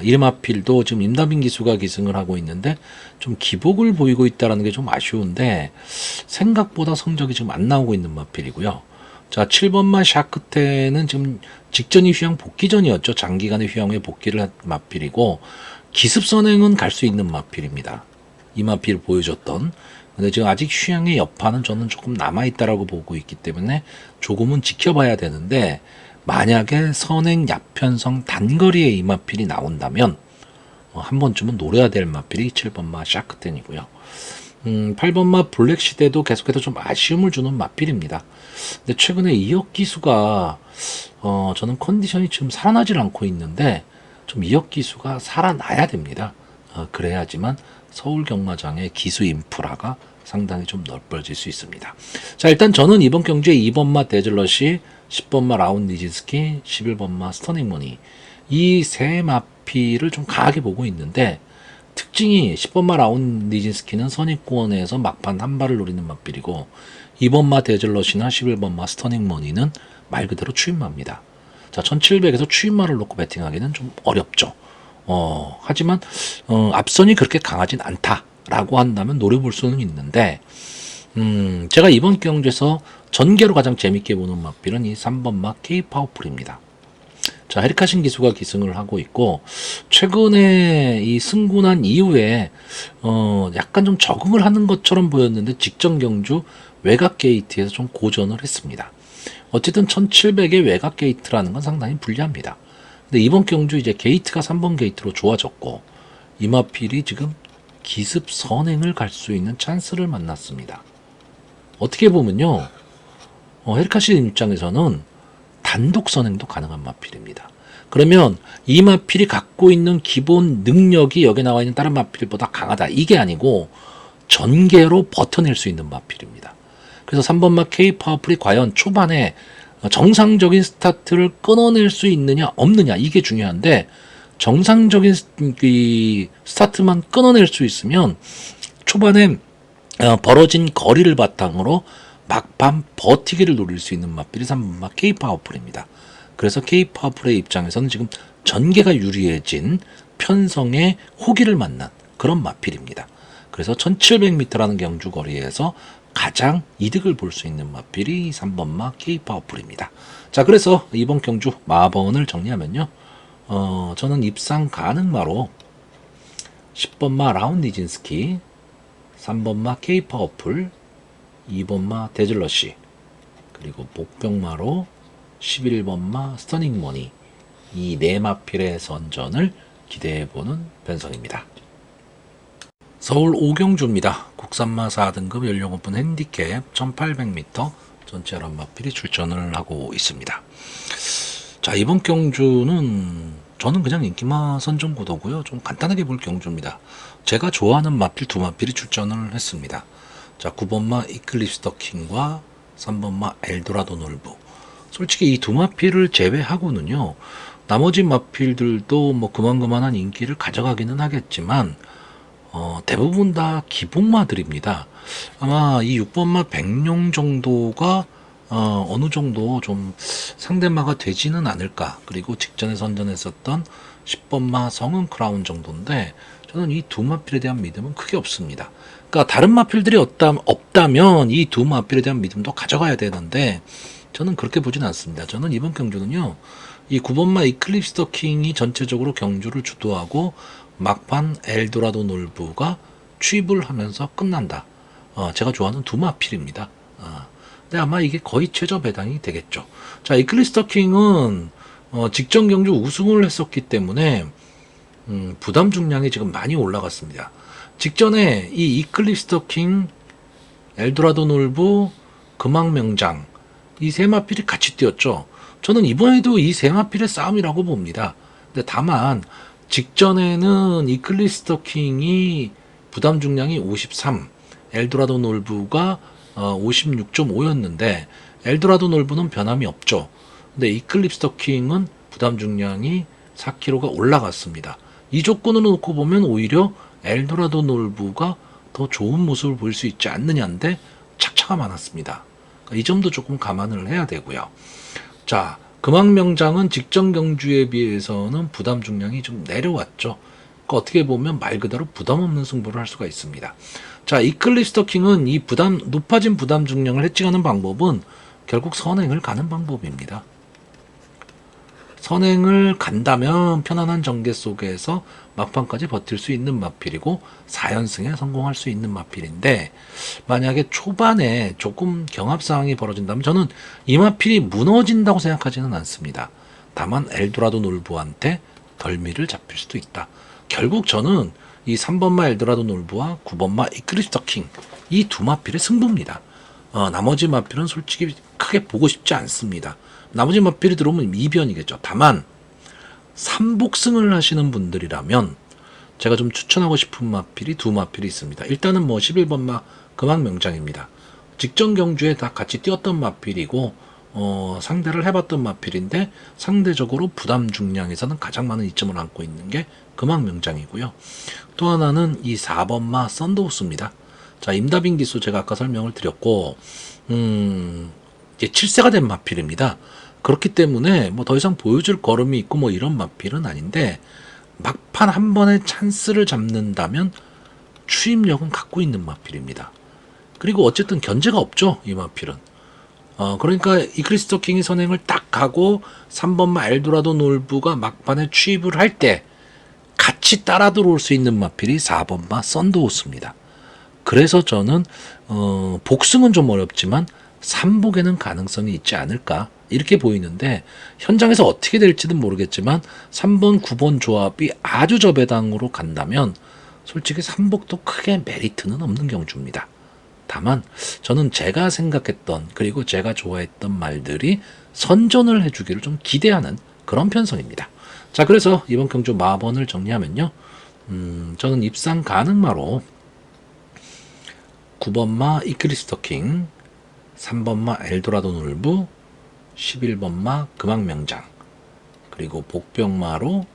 이 마필도 지금 임다빈 기수가 기승을 하고 있는데 좀 기복을 보이고 있다는 게 좀 아쉬운데, 생각보다 성적이 지금 안 나오고 있는 마필이고요. 자, 7번마 샤크테는 지금 직전이 휴양 복귀전이었죠. 장기간의 휴양 후에 복귀를 한 마필이고, 기습선행은 갈 수 있는 마필입니다. 이 마필을 보여줬던. 근데 지금 아직 휴양의 여파는 저는 조금 남아있다라고 보고 있기 때문에 조금은 지켜봐야 되는데, 만약에 선행 야편성 단거리의 이 마필이 나온다면 한 번쯤은 노려야 될 마필이 7번 마 샤크텐이고요. 8번 마 블랙시대도 계속해서 좀 아쉬움을 주는 마필입니다. 근데 최근에 이역 기수가 저는 컨디션이 지금 살아나질 않고 있는데 좀 이역 기수가 살아나야 됩니다. 그래야지만 서울 경마장의 기수 인프라가 상당히 좀 넓어질 수 있습니다. 자, 일단 저는 이번 경주에 2번 마 데즐러시, 10번 마 라운 니진스키, 11번 마 스터닝머니 이 세 마필을 좀 강하게 보고 있는데 특징이 10번 마 라운 니진스키는 선입권에서 막판 한 발을 노리는 마필이고 2번 마 데즐러시나 11번 마 스터닝머니는 말 그대로 추임마입니다. 자, 1700에서 추임마를 놓고 배팅하기는 좀 어렵죠. 하지만 앞선이 그렇게 강하진 않다라고 한다면 노려볼 수는 있는데 제가 이번 경주에서 전개로 가장 재밌게 보는 마필은 이 3번 마 K 파워풀입니다. 자, 헤리카신 기수가 기승을 하고 있고 최근에 이 승군한 이후에 약간 좀 적응을 하는 것처럼 보였는데 직전 경주 외곽 게이트에서 좀 고전을 했습니다. 어쨌든 1700의 외곽 게이트라는 건 상당히 불리합니다. 근데 이번 경주 이제 게이트가 3번 게이트로 좋아졌고 이마필이 지금 기습 선행을 갈 수 있는 찬스를 만났습니다. 어떻게 보면요, 헤리카신 입장에서는 단독 선행도 가능한 마필입니다. 그러면 이 마필이 갖고 있는 기본 능력이 여기 나와 있는 다른 마필보다 강하다, 이게 아니고 전개로 버텨낼 수 있는 마필입니다. 그래서 3번 마 K 파워풀이 과연 초반에 정상적인 스타트를 끊어낼 수 있느냐 없느냐 이게 중요한데 정상적인 스타트만 끊어낼 수 있으면 초반에 벌어진 거리를 바탕으로 막판 버티기를 노릴 수 있는 마필이 3번 마 K 파워풀입니다. 그래서 K 파워풀의 입장에서는 지금 전개가 유리해진 편성의 호기를 만난 그런 마필입니다. 그래서 1700m라는 경주 거리에서 가장 이득을 볼 수 있는 마필이 3번 마 K 파워풀입니다. 자, 그래서 이번 경주 마번을 정리하면요, 저는 입상 가능마로 10번 마 라운 니진스키, 3번 마 K 파워풀, 2번 마 데즐러시, 그리고 복병마로 11번 마 스터닝머니 이 네 마필의 선전을 기대해보는 변성입니다. 서울 오경주입니다. 국산마 4등급 연령 오픈 핸디캡 1800m 전체 11마필이 출전을 하고 있습니다. 자, 이번 경주는 저는 그냥 인기마 선정 구도고요. 좀 간단하게 볼 경주입니다. 제가 좋아하는 마필 두 마필이 출전을 했습니다. 자, 9번 마 이클립스 더 킹과 3번 마 엘도라도 놀부. 솔직히 이 두 마필을 제외하고는요, 나머지 마필들도 뭐 그만한 인기를 가져가기는 하겠지만 대부분 다 기본마들입니다. 아마 이 6번마 백룡 정도가 어느 정도 좀 상대마가 되지는 않을까. 그리고 직전에 선전했었던 10번마 성은 크라운 정도인데 저는 이 두 마필에 대한 믿음은 크게 없습니다. 그러니까 다른 마필들이 없다면 이 두 마필에 대한 믿음도 가져가야 되는데 저는 그렇게 보진 않습니다. 저는 이번 경주는요, 이 9번마 이클립스 더 킹이 전체적으로 경주를 주도하고 막판 엘도라도 놀부가 취입을 하면서 끝난다. 제가 좋아하는 두 마필입니다. 근데 아마 이게 거의 최저 배당이 되겠죠. 자, 이클립스 더 킹은 직전 경주 우승을 했었기 때문에 부담 중량이 지금 많이 올라갔습니다. 직전에 이 이클립스 더 킹, 엘도라도 놀부, 금왕명장 이 세 마필이 같이 뛰었죠. 저는 이번에도 이 세 마필의 싸움이라고 봅니다. 근데 다만 직전에는 이클립스 더 킹이 부담 중량이 53, 엘도라도 놀부가 56.5였는데 엘도라도 놀부는 변함이 없죠. 근데 이클립스 더 킹은 부담 중량이 4kg가 올라갔습니다. 이 조건으로 놓고 보면 오히려 엘도라도 놀부가 더 좋은 모습을 보일 수 있지 않느냐인데 착차가 많았습니다. 이 점도 조금 감안을 해야 되고요. 자, 금왕명장은 직전 경주에 비해서는 부담 중량이 좀 내려왔죠. 그러니까 어떻게 보면 말 그대로 부담 없는 승부를 할 수가 있습니다. 자, 이클립스 더 킹은 이 높아진 부담 중량을 해칭하는 방법은 결국 선행을 가는 방법입니다. 선행을 간다면 편안한 전개 속에서 막판까지 버틸 수 있는 마필이고 4연승에 성공할 수 있는 마필인데, 만약에 초반에 조금 경합 상황이 벌어진다면 저는 이 마필이 무너진다고 생각하지는 않습니다. 다만 엘도라도 놀부한테 덜미를 잡힐 수도 있다. 결국 저는 이 3번마 엘도라도 놀부와 9번마 이크리스터 킹, 이 두 마필의 승부입니다. 나머지 마필은 솔직히 크게 보고 싶지 않습니다. 나머지 마필이 들어오면 이변이겠죠. 다만 3복승을 하시는 분들이라면 제가 좀 추천하고 싶은 마필이 두 마필이 있습니다. 일단은 뭐 11번마 금왕명장입니다. 직전 경주에 다 같이 뛰었던 마필이고 상대를 해봤던 마필인데 상대적으로 부담 중량에서는 가장 많은 이점을 안고 있는 게 금왕명장이고요. 또 하나는 이 4번마 썬더호스입니다. 자, 임다빈 기수 제가 아까 설명을 드렸고 이제 7세가 된 마필입니다. 그렇기 때문에 뭐 더 이상 보여줄 걸음이 있고 뭐 이런 마필은 아닌데, 막판 한 번에 찬스를 잡는다면 추임력은 갖고 있는 마필입니다. 그리고 어쨌든 견제가 없죠, 이 마필은. 그러니까 이크리스터 킹이 선행을 딱 가고 3번마 엘도라도 놀부가 막판에 추입을 할 때 같이 따라 들어올 수 있는 마필이 4번마 썬더호스입니다. 그래서 저는 복승은 좀 어렵지만 3복에는 가능성이 있지 않을까 이렇게 보이는데, 현장에서 어떻게 될지는 모르겠지만 3번, 9번 조합이 아주 저배당으로 간다면 솔직히 3복도 크게 메리트는 없는 경주입니다. 다만 저는 제가 생각했던 그리고 제가 좋아했던 말들이 선전을 해주기를 좀 기대하는 그런 편성입니다. 자, 그래서 이번 경주 마번을 정리하면요, 저는 입상 가능마로 9번마 이크리스터 킹, 3번마 엘도라도 놀부, 11번마 금왕명장, 그리고 복병마로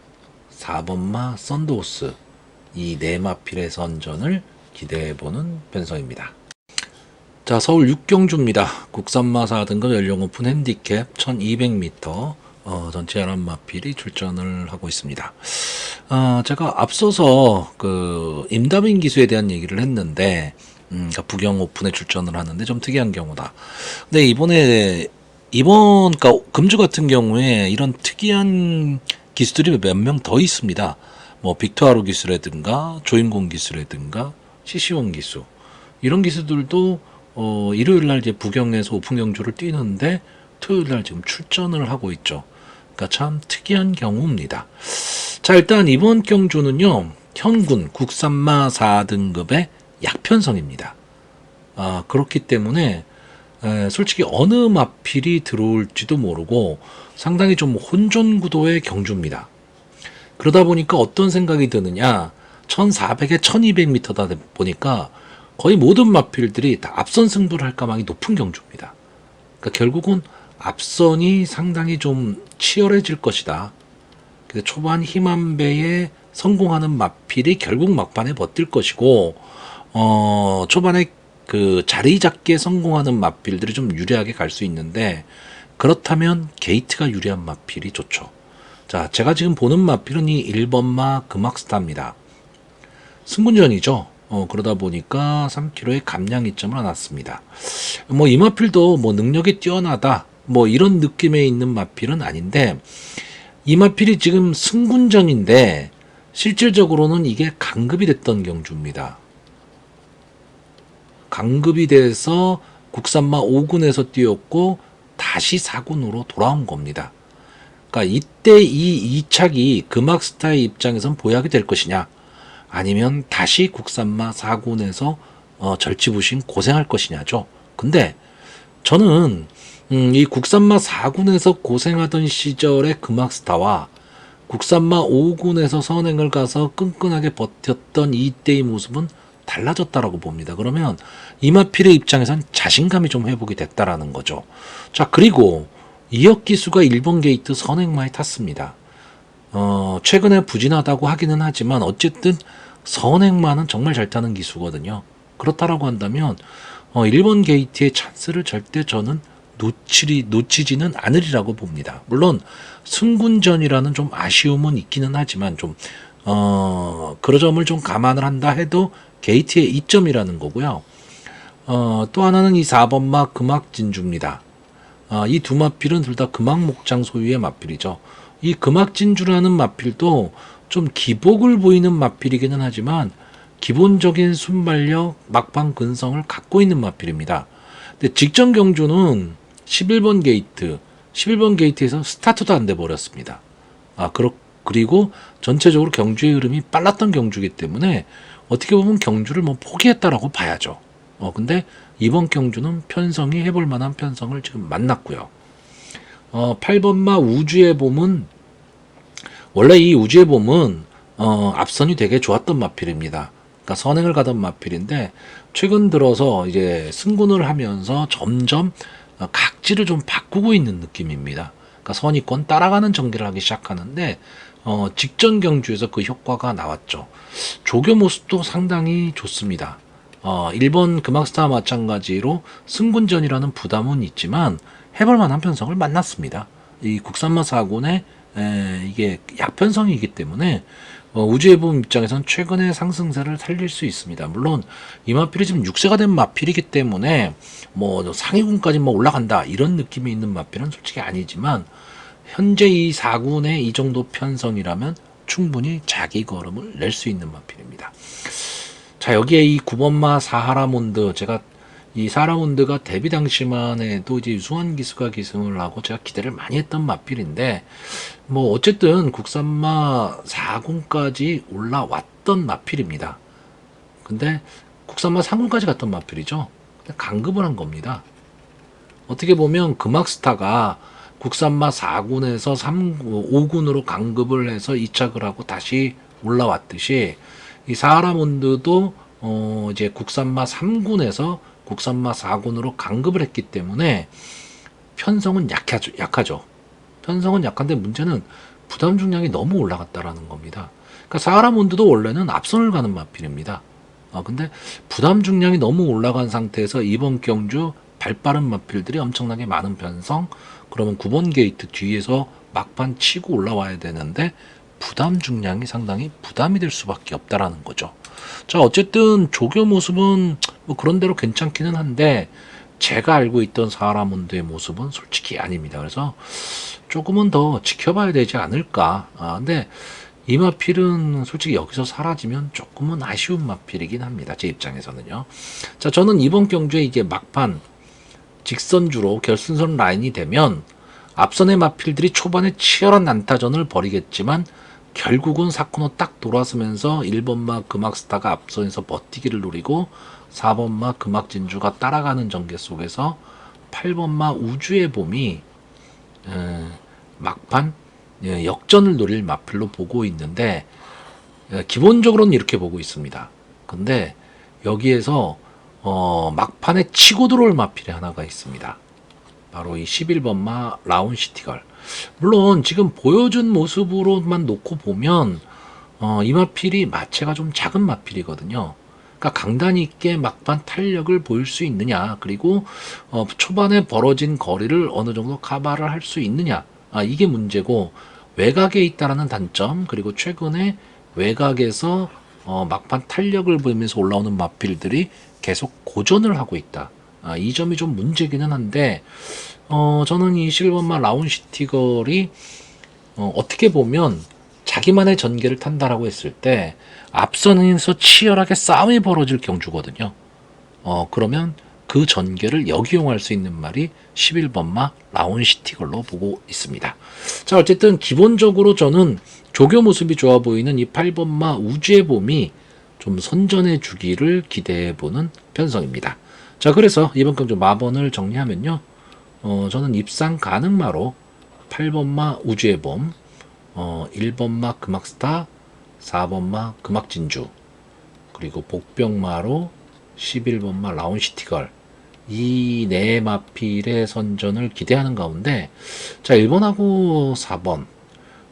4번마 썬더호스, 이 네 마필의 선전을 기대해보는 편성입니다. 자, 서울 6경주입니다. 국산마 4등급 연령 오픈 핸디캡 1200m 전체 11마필이 출전을 하고 있습니다. 제가 앞서서 그 임다빈 기수에 대한 얘기를 했는데, 그러니까 부경 오픈에 출전을 하는데 좀 특이한 경우다. 근데 그러니까 금주 같은 경우에 이런 특이한 기수들이 몇 명 더 있습니다. 뭐 빅토하루 기수라든가 조인공 기수라든가 CC1 기수, 이런 기수들도 일요일 날 이제 부경에서 오픈 경주를 뛰는데 토요일 날 지금 출전을 하고 있죠. 그러니까 참 특이한 경우입니다. 자, 일단 이번 경주는요, 현군 국산마 4등급의 약편성입니다. 그렇기 때문에 솔직히 어느 마필이 들어올지도 모르고 상당히 좀 혼전 구도의 경주입니다. 그러다 보니까 어떤 생각이 드느냐, 1400에 1200m다 보니까 거의 모든 마필들이 다 앞선 승부를 할 가망이 높은 경주입니다. 그러니까 결국은 앞선이 상당히 좀 치열해질 것이다. 그래서 초반 힘한배에 성공하는 마필이 결국 막판에 버틸 것이고, 초반에 그 자리 잡기에 성공하는 마필들이 좀 유리하게 갈 수 있는데, 그렇다면 게이트가 유리한 마필이 좋죠. 자, 제가 지금 보는 마필은 이 1번마 금악스타입니다. 승군전이죠. 그러다 보니까 3km의 감량 이점을 놨습니다. 뭐 이 마필도 뭐 능력이 뛰어나다 뭐 이런 느낌에 있는 마필은 아닌데, 이 마필이 지금 승군전인데 실질적으로는 이게 강급이 됐던 경주입니다. 강급이 돼서 국산마 5군에서 뛰었고 다시 4군으로 돌아온 겁니다. 그러니까 이때 이 이착이 금악스타의 입장에선 보약이 될 것이냐, 아니면 다시 국산마 4군에서 절치부심 고생할 것이냐죠. 근데 저는 이 국산마 4군에서 고생하던 시절의 금악스타와 국산마 5군에서 선행을 가서 끈끈하게 버텼던 이때의 모습은 달라졌다라고 봅니다. 그러면 이마필의 입장에선 자신감이 좀 회복이 됐다라는 거죠. 자, 그리고 이혁 기수가 1번 게이트 선행마에 탔습니다. 최근에 부진하다고 하기는 하지만 어쨌든 선행마는 정말 잘 타는 기수거든요. 그렇다라고 한다면 1번 게이트의 찬스를 절대 저는 놓치지는 않으리라고 봅니다. 물론 승군전이라는 좀 아쉬움은 있기는 하지만 좀 그런 점을 좀 감안을 한다 해도 게이트의 이점이라는 거고요. 또 하나는 이 4번마 금악진주입니다. 이 두 마필은 둘 다 금악목장 소유의 마필이죠. 이 금악진주라는 마필도 좀 기복을 보이는 마필이기는 하지만 기본적인 순발력, 막판 근성을 갖고 있는 마필입니다. 근데 직전 경주는 11번 게이트, 11번 게이트에서 스타트도 안 돼 버렸습니다. 그리고 전체적으로 경주의 흐름이 빨랐던 경주이기 때문에 어떻게 보면 경주를 뭐 포기했다라고 봐야죠. 근데 이번 경주는 편성이 해볼 만한 편성을 지금 만났고요. 8번마 우주의 봄은 원래 이 우주의 봄은 앞선이 되게 좋았던 마필입니다. 그러니까 선행을 가던 마필인데 최근 들어서 이제 승군을 하면서 점점 각지를 좀 바꾸고 있는 느낌입니다. 그러니까 선의권 따라가는 전개를 하기 시작하는데 직전 경주에서 그 효과가 나왔죠. 조교 모습도 상당히 좋습니다. 1번 금악스타와 마찬가지로 승군전이라는 부담은 있지만 해볼 만한 편성을 만났습니다. 이 국산마 4군의 이게 약편성이기 때문에 우주의 봄 입장에선 최근의 상승세를 살릴 수 있습니다. 물론 이 마필이 지금 6세가 된 마필이기 때문에 뭐 상위군까지 뭐 올라간다 이런 느낌이 있는 마필은 솔직히 아니지만 현재 이 4군의 이 정도 편성이라면 충분히 자기 걸음을 낼 수 있는 마필입니다. 자, 여기에 이 9번마 사하라몬드, 제가 이 사하라몬드가 데뷔 당시만 해도 이제 유승환 기수가 기승을 하고 제가 기대를 많이 했던 마필인데 뭐 어쨌든 국산마 4군까지 올라왔던 마필입니다. 근데 국산마 3군까지 갔던 마필이죠. 강급을 한 겁니다. 어떻게 보면 금악스타가 국산마 4군에서 5군으로 강급을 해서 2착을 하고 다시 올라왔듯이 이 사하라몬드도 이제 국산마 3군에서 국산마 4군으로 강급을 했기 때문에 편성은 약하죠. 편성은 약한데 문제는 부담 중량이 너무 올라갔다라는 겁니다. 그러니까 사하라몬드도 원래는 앞선을 가는 마필입니다. 근데 부담 중량이 너무 올라간 상태에서 이번 경주 발빠른 마필들이 엄청나게 많은 편성, 그러면 9번 게이트 뒤에서 막판 치고 올라와야 되는데 부담 중량이 상당히 부담이 될 수밖에 없다라는 거죠. 자, 어쨌든 조교 모습은 뭐 그런대로 괜찮기는 한데 제가 알고 있던 사하라몬드의 모습은 솔직히 아닙니다. 그래서 조금은 더 지켜봐야 되지 않을까. 근데 이 마필은 솔직히 여기서 사라지면 조금은 아쉬운 마필이긴 합니다. 제 입장에서는요. 자, 저는 이번 경주에 이게 막판 직선주로 결승선 라인이 되면 앞선의 마필들이 초반에 치열한 난타전을 벌이겠지만 결국은 사코노 딱 돌아서면서 1번마 금악스타가 앞선에서 버티기를 노리고 4번마 금악진주가 따라가는 전개 속에서 8번마 우주의 봄이 막판 역전을 노릴 마필로 보고 있는데 기본적으로는 이렇게 보고 있습니다. 근데 여기에서 막판에 치고 들어올 마필이 하나가 있습니다. 바로 이 11번마 라운시티걸. 물론 지금 보여준 모습으로만 놓고 보면 이 마필이 마체가 좀 작은 마필이거든요. 그러니까 강단 있게 막판 탄력을 보일 수 있느냐, 그리고 초반에 벌어진 거리를 어느 정도 커버를 할 수 있느냐, 이게 문제고 외곽에 있다라는 단점, 그리고 최근에 외곽에서 막판 탄력을 보이면서 올라오는 마필들이 계속 고전을 하고 있다. 이 점이 좀 문제기는 한데 저는 이 실버마 라운시티걸이 어떻게 보면 자기만의 전개를 탄다라고 했을 때 앞선에서 치열하게 싸움이 벌어질 경주거든요. 그러면 그 전개를 역이용할 수 있는 말이 11번마 라운시티걸로 보고 있습니다. 자, 어쨌든 기본적으로 저는 조교 모습이 좋아 보이는 이 8번마 우주의 봄이 좀 선전해 주기를 기대해 보는 편성입니다. 자, 그래서 이번 경주 마번을 정리하면요. 저는 입상 가능마로 8번마 우주의 봄, 1번마 금악스타, 4번마 금악진주, 그리고 복병마로 11번마 라운시티걸, 이 네 마필의 선전을 기대하는 가운데, 자, 1번하고 4번,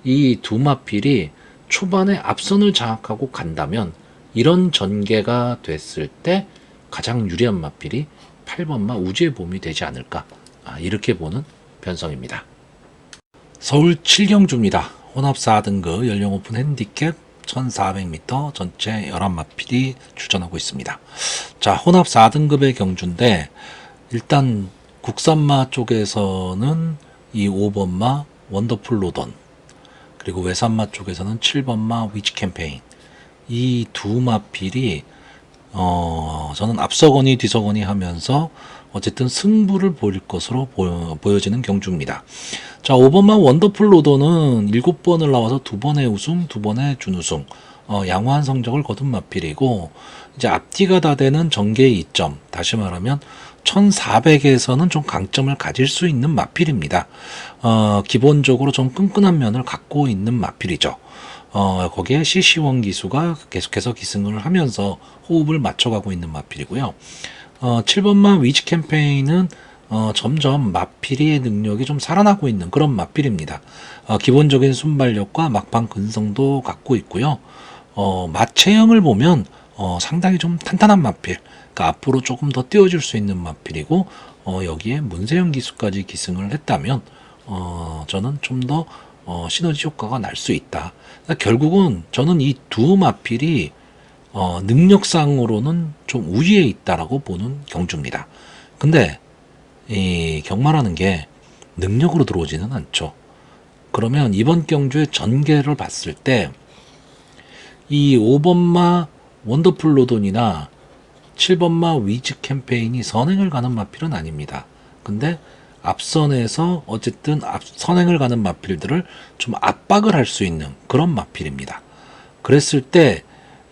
이 두 마필이 초반에 앞선을 장악하고 간다면 이런 전개가 됐을 때 가장 유리한 마필이 8번마 우주의 봄이 되지 않을까, 이렇게 보는 편성입니다. 서울 7경주입니다. 혼합 4등급 연령 오픈 핸디캡 1400m 전체 11마필이 출전하고 있습니다. 자, 혼합 4등급의 경주인데 일단 국산마 쪽에서는 이 5번마 원더풀 로던, 그리고 외산마 쪽에서는 7번마 위치 캠페인. 이 두 마필이 저는 앞서거니 뒤서거니 하면서 어쨌든 승부를 보일 것으로 보여지는 경주입니다. 자, 5번마 원더풀 로더는 7번을 나와서 2번의 우승, 2번의 준우승, 양호한 성적을 거둔 마필이고, 이제 앞뒤가 다 되는 전개의 2점, 다시 말하면 1400에서는 좀 강점을 가질 수 있는 마필입니다. 기본적으로 좀 끈끈한 면을 갖고 있는 마필이죠. 거기에 CC1 기수가 계속해서 기승을 하면서 호흡을 맞춰가고 있는 마필이고요. 7번마 위치 캠페인은 점점 마필의 능력이 좀 살아나고 있는 그런 마필입니다. 기본적인 순발력과 막판 근성도 갖고 있고요. 마체형을 보면 상당히 좀 탄탄한 마필, 그러니까 앞으로 조금 더 띄워줄 수 있는 마필이고, 여기에 문세영 기수까지 기승을 했다면 저는 좀 더 시너지 효과가 날 수 있다. 그러니까 결국은 저는 이 두 마필이 능력상으로는 좀 우위에 있다라고 보는 경주입니다. 근데 이 경마라는 게 능력으로 들어오지는 않죠. 그러면 이번 경주의 전개를 봤을 때 이 5번마 원더풀 로돈이나 7번마 위즈 캠페인이 선행을 가는 마필은 아닙니다. 근데 앞선에서 어쨌든 선행을 가는 마필들을 좀 압박을 할 수 있는 그런 마필입니다. 그랬을 때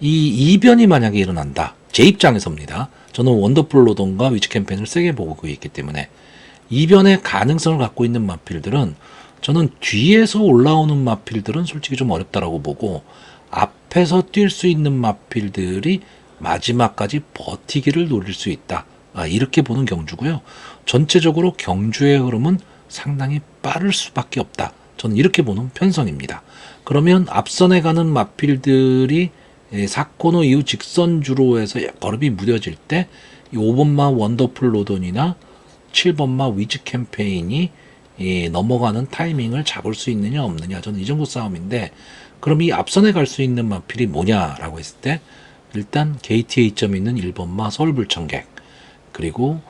이 이변이 만약에 일어난다. 제 입장에서입니다. 저는 원더풀 로돈과 위즈 캠페인을 세게 보고 있기 때문에 이변의 가능성을 갖고 있는 마필들은 저는 뒤에서 올라오는 마필들은 솔직히 좀 어렵다라고 보고, 앞에서 뛸 수 있는 마필들이 마지막까지 버티기를 노릴 수 있다. 이렇게 보는 경주고요. 전체적으로 경주의 흐름은 상당히 빠를 수밖에 없다. 저는 이렇게 보는 편성입니다. 그러면 앞선에 가는 마필들이 사코노 이후 직선주로 해서 걸음이 무뎌질 때 이 5번마 원더풀 로돈이나 7번마 위즈 캠페인이 넘어가는 타이밍을 잡을 수 있느냐 없느냐, 저는 이 정도 싸움인데, 그럼 이 앞선에 갈 수 있는 마필이 뭐냐라고 했을 때 일단 게이트 A점이 있는 1번마 서울불청객, 그리고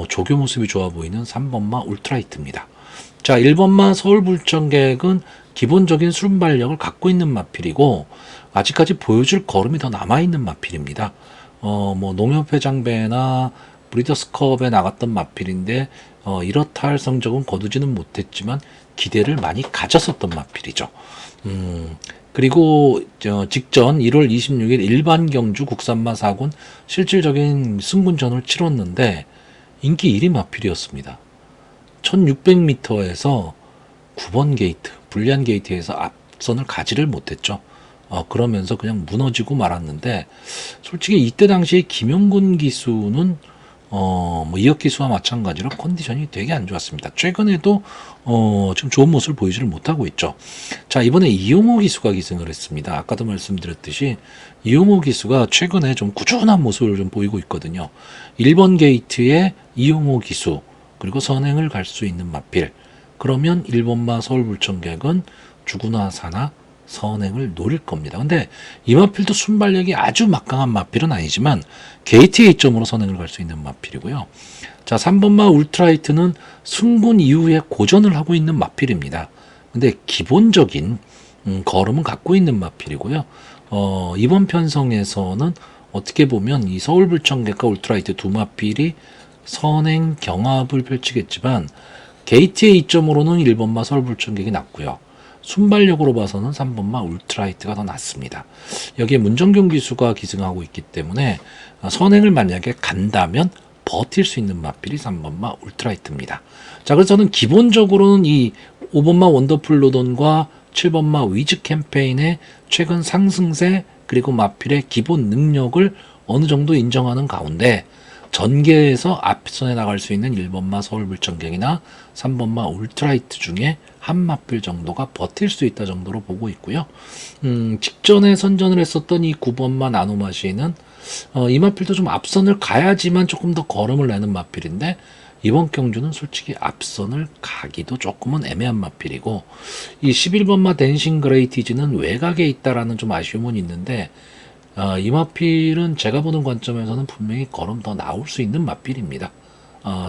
조교 모습이 좋아 보이는 3번마 울트라이트입니다. 자, 1번마 서울불청객은 기본적인 순발력을 갖고 있는 마필이고 아직까지 보여줄 걸음이 더 남아있는 마필입니다. 농협회장배나 브리더스컵에 나갔던 마필인데 이렇다 할 성적은 거두지는 못했지만 기대를 많이 가졌었던 마필이죠. 그리고 직전 1월 26일 일반 경주 국산마 4군 실질적인 승군전을 치렀는데 인기 1위 마필이었습니다. 1600m에서 9번 게이트, 불리한 게이트에서 앞선을 가지를 못했죠. 그러면서 그냥 무너지고 말았는데, 솔직히 이때 당시에 김용군 기수는 이혁 기수와 마찬가지로 컨디션이 되게 안 좋았습니다. 최근에도 지금 좋은 모습을 보이지를 못하고 있죠. 자, 이번에 이용호 기수가 기승을 했습니다. 아까도 말씀드렸듯이 이용호 기수가 최근에 좀 꾸준한 모습을 좀 보이고 있거든요. 1번 게이트에 이용호 기수, 그리고 선행을 갈 수 있는 마필. 그러면 1번마 서울불청객은 주구나 사나 선행을 노릴 겁니다. 근데 이 마필도 순발력이 아주 막강한 마필은 아니지만 게이트 A점으로 선행을 갈 수 있는 마필이고요. 자, 3번마 울트라이트는 승군 이후에 고전을 하고 있는 마필입니다. 근데 기본적인 걸음은 갖고 있는 마필이고요. 이번 편성에서는 어떻게 보면 이 서울불청객과 울트라이트 두 마필이 선행 경합을 펼치겠지만 게이트 A점으로는 1번마 서울불청객이 낫고요. 순발력으로 봐서는 3번마 울트라이트가 더 낫습니다. 여기에 문정균 기수가 기승하고 있기 때문에 선행을 만약에 간다면 버틸 수 있는 마필이 3번마 울트라이트입니다. 자, 그래서 저는 기본적으로는 이 5번마 원더풀 로돈과 7번마 위즈 캠페인의 최근 상승세, 그리고 마필의 기본 능력을 어느 정도 인정하는 가운데 전개에서 앞선에 나갈 수 있는 1번마 서울불청객이나 3번마 울트라이트 중에 한 마필 정도가 버틸 수 있다 정도로 보고 있고요. 직전에 선전을 했었던 이 9번마 나노마시는 이 마필도 좀 앞선을 가야지만 조금 더 걸음을 내는 마필인데, 이번 경주는 솔직히 앞선을 가기도 조금은 애매한 마필이고, 이 11번마 댄싱 그레이티즈는 외곽에 있다라는 좀 아쉬움은 있는데, 이 마필은 제가 보는 관점에서는 분명히 걸음 더 나올 수 있는 마필입니다.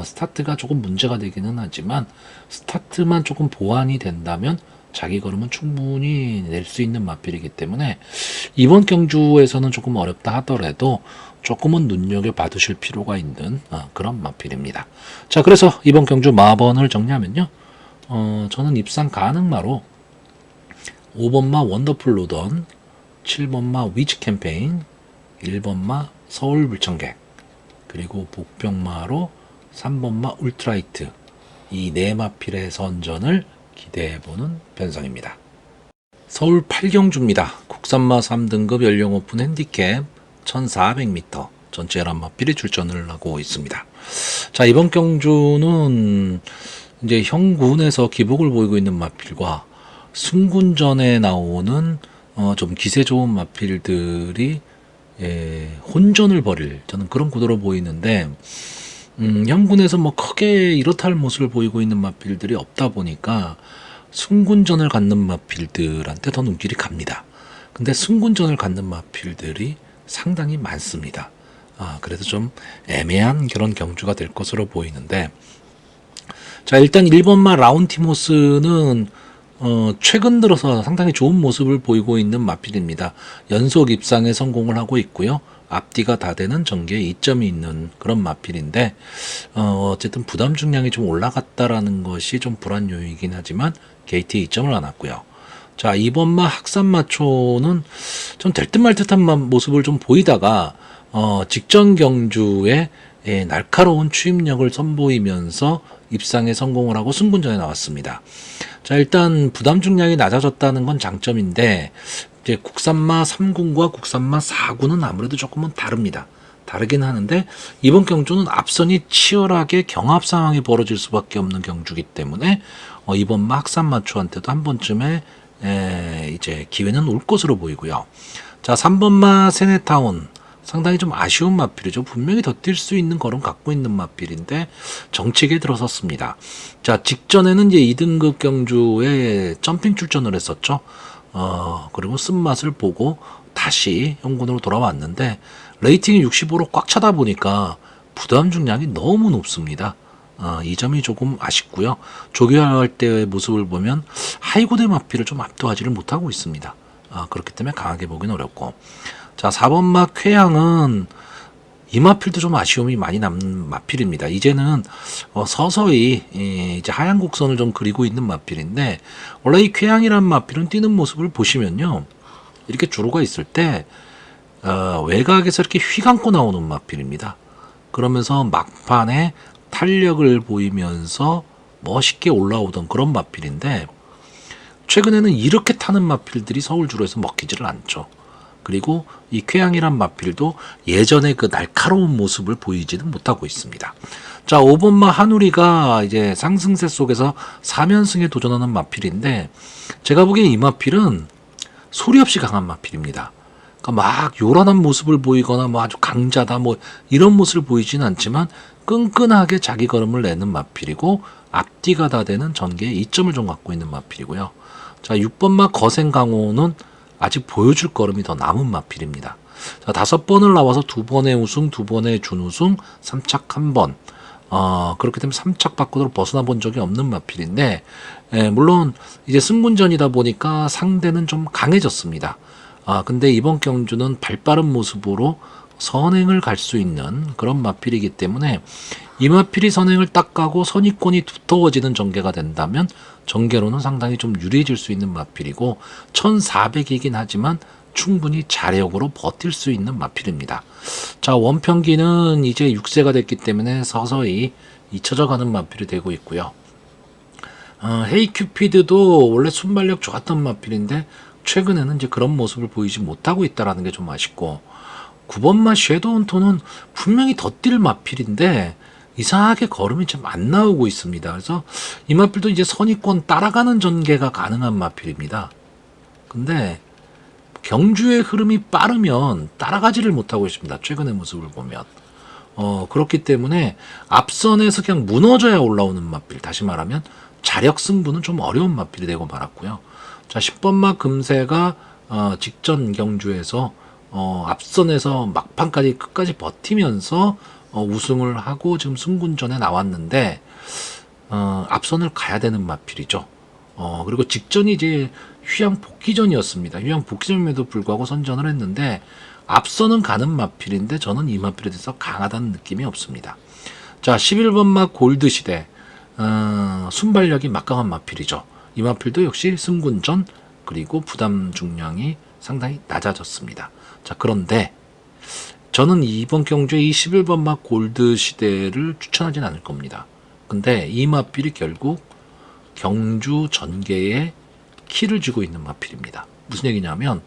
스타트가 조금 문제가 되기는 하지만 스타트만 조금 보완이 된다면 자기 걸음은 충분히 낼 수 있는 마필이기 때문에 이번 경주에서는 조금 어렵다 하더라도 조금은 눈여겨봐두실 필요가 있는 그런 마필입니다. 자, 그래서 이번 경주 마번을 정리하면요. 저는 입상 가능마로 5번마 원더풀 로던, 7번마 위즈 캠페인, 1번마 서울 불청객, 그리고 복병마로 3번마 울트라이트, 이 네 마필의 선전을 기대해보는 편성입니다. 서울 8경주입니다. 국산마 3등급 연령 오픈 핸디캡 1400m 전체 11마필이 출전을 하고 있습니다. 자, 이번 경주는 이제 형군에서 기복을 보이고 있는 마필과 승군전에 나오는 좀 기세 좋은 마필들이 혼전을 벌일 저는 그런 구도로 보이는데, 형군에서 뭐 크게 이렇다 할 모습을 보이고 있는 마필들이 없다 보니까 승군전을 갖는 마필들한테 더 눈길이 갑니다. 근데 승군전을 갖는 마필들이 상당히 많습니다. 그래서 좀 애매한 그런 경주가 될 것으로 보이는데, 자, 일단 1번마 라운티모스는 최근 들어서 상당히 좋은 모습을 보이고 있는 마필입니다. 연속 입상에 성공을 하고 있고요. 앞뒤가 다 되는 전개에 이점이 있는 그런 마필인데, 어쨌든 부담 중량이 좀 올라갔다라는 것이 좀 불안 요인이긴 하지만 게이트에 이점을 안았고요. 자, 2번마 학산마초는 좀 될 듯 말 듯한 모습을 좀 보이다가 직전 경주에 날카로운 추임력을 선보이면서 입상에 성공을 하고 승군전에 나왔습니다. 자, 일단 부담 중량이 낮아졌다는 건 장점인데, 이제 국산마 3군과 국산마 4군은 아무래도 조금은 다릅니다. 다르긴 하는데 이번 경주는 앞선이 치열하게 경합 상황이 벌어질 수밖에 없는 경주기 때문에 이번 마 학산마초한테도 한 번쯤에 이제 기회는 올 것으로 보이고요. 자, 3번마 세네타운 상당히 좀 아쉬운 마필이죠. 분명히 더 뛸 수 있는 걸음 갖고 있는 마필인데 정책에 들어섰습니다. 자, 직전에는 이제 2등급 경주에 점핑 출전을 했었죠. 그리고 쓴맛을 보고 다시 형군으로 돌아왔는데 레이팅이 65로 꽉 차다 보니까 부담 중량이 너무 높습니다. 이 점이 조금 아쉽고요. 조교할 때의 모습을 보면 하이고대 마필을 좀 압도하지를 못하고 있습니다. 그렇기 때문에 강하게 보기는 어렵고, 자, 4번마 쾌양은 이 마필도 좀 아쉬움이 많이 남는 마필입니다. 이제는 서서히 이제 하얀 곡선을 좀 그리고 있는 마필인데, 원래 이 쾌양이란 마필은 뛰는 모습을 보시면요, 이렇게 주로가 있을 때 외곽에서 이렇게 휘감고 나오는 마필입니다. 그러면서 막판에 탄력을 보이면서 멋있게 올라오던 그런 마필인데, 최근에는 이렇게 타는 마필들이 서울주로에서 먹히지를 않죠. 그리고 이 쾌양이란 마필도 예전의 그 날카로운 모습을 보이지는 못하고 있습니다. 자, 5번마 한우리가 이제 상승세 속에서 4면승에 도전하는 마필인데, 제가 보기엔 이 마필은 소리 없이 강한 마필입니다. 그러니까 막 요란한 모습을 보이거나 뭐 아주 강자다 뭐 이런 모습을 보이지는 않지만 끈끈하게 자기 걸음을 내는 마필이고, 앞뒤가 다 되는 전개에 이점을 좀 갖고 있는 마필이고요. 자, 6번마 거센강호는 아직 보여줄 걸음이 더 남은 마필입니다. 자, 5번을 나와서 2번의 우승, 2번의 준우승, 3착 1번. 그렇기 때문에 3착 밖으로 벗어나 본 적이 없는 마필인데, 물론 이제 승군전이다 보니까 상대는 좀 강해졌습니다. 근데 이번 경주는 발빠른 모습으로 선행을 갈 수 있는 그런 마필이기 때문에 이 마필이 선행을 딱 가고 선입권이 두터워지는 전개가 된다면 전개로는 상당히 좀 유리해질 수 있는 마필이고, 1400이긴 하지만 충분히 자력으로 버틸 수 있는 마필입니다. 자, 원평기는 이제 6세가 됐기 때문에 서서히 잊혀져가는 마필이 되고 있고요. 헤이큐피드도 원래 순발력 좋았던 마필인데 최근에는 이제 그런 모습을 보이지 못하고 있다는 게 좀 아쉽고, 9번마 섀도운톤은 분명히 더 뛸 마필인데 이상하게 걸음이 좀 안 나오고 있습니다. 그래서 이 마필도 이제 선입권 따라가는 전개가 가능한 마필입니다. 근데 경주의 흐름이 빠르면 따라가지를 못하고 있습니다. 최근의 모습을 보면. 그렇기 때문에 앞선에서 그냥 무너져야 올라오는 마필, 다시 말하면 자력 승부는 좀 어려운 마필이 되고 말았고요. 자, 10번마 금세가 직전 경주에서 앞선에서 막판까지 끝까지 버티면서 우승을 하고 지금 승군전에 나왔는데, 앞선을 가야 되는 마필이죠. 그리고 직전이 이제 휴양 복귀전이었습니다. 휴양 복귀전임에도 불구하고 선전을 했는데 앞서는 가는 마필인데 저는 이 마필에 대해서 강하다는 느낌이 없습니다. 자, 11번 마 골드 시대. 순발력이 막강한 마필이죠. 이 마필도 역시 승군전 그리고 부담 중량이 상당히 낮아졌습니다. 자, 그런데 저는 이번 경주에 이 11번 마 골드 시대를 추천하진 않을 겁니다. 근데 이 마필이 결국 경주 전개에 키를 쥐고 있는 마필입니다. 무슨 얘기냐면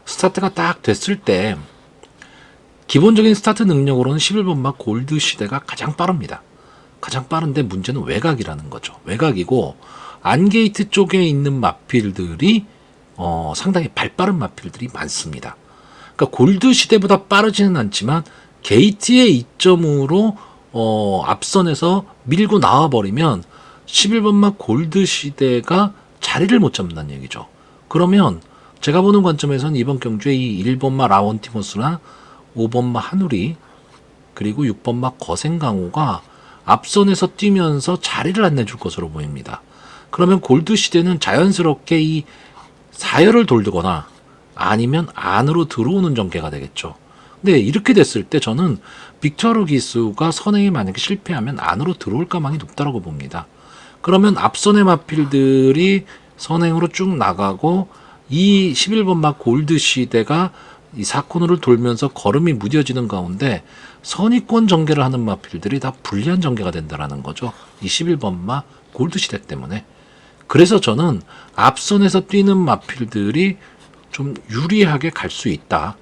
스타트가 딱 됐을 때 기본적인 스타트 능력으로는 11번 마 골드 시대가 가장 빠릅니다. 가장 빠른데 문제는 외곽이라는 거죠. 외곽이고 안게이트 쪽에 있는 마필들이 상당히 발빠른 마필들이 많습니다. 그러니까 골드 시대보다 빠르지는 않지만 게이트의 이점으로 앞선에서 밀고 나와버리면 11번 마 골드 시대가 자리를 못 잡는다는 얘기죠. 그러면 제가 보는 관점에서는 이번 경주에 이 1번 마 라온티모스나 5번 마 한우리 그리고 6번 마 거센강호가 앞선에서 뛰면서 자리를 안 내줄 것으로 보입니다. 그러면 골드 시대는 자연스럽게 이 사열을 돌거나 아니면 안으로 들어오는 전개가 되겠죠. 근데 이렇게 됐을 때 저는 빅토르 기수가 선행이 만약에 실패하면 안으로 들어올 가망이 높다고 봅니다. 그러면 앞선의 마필들이 선행으로 쭉 나가고 이 11번 마 골드 시대가 이 사코너를 돌면서 걸음이 무뎌지는 가운데 선의권 전개를 하는 마필들이 다 불리한 전개가 된다는 거죠. 이 11번 마 골드 시대 때문에. 그래서 저는 앞선에서 뛰는 마필들이 좀 유리하게 갈 수 있다.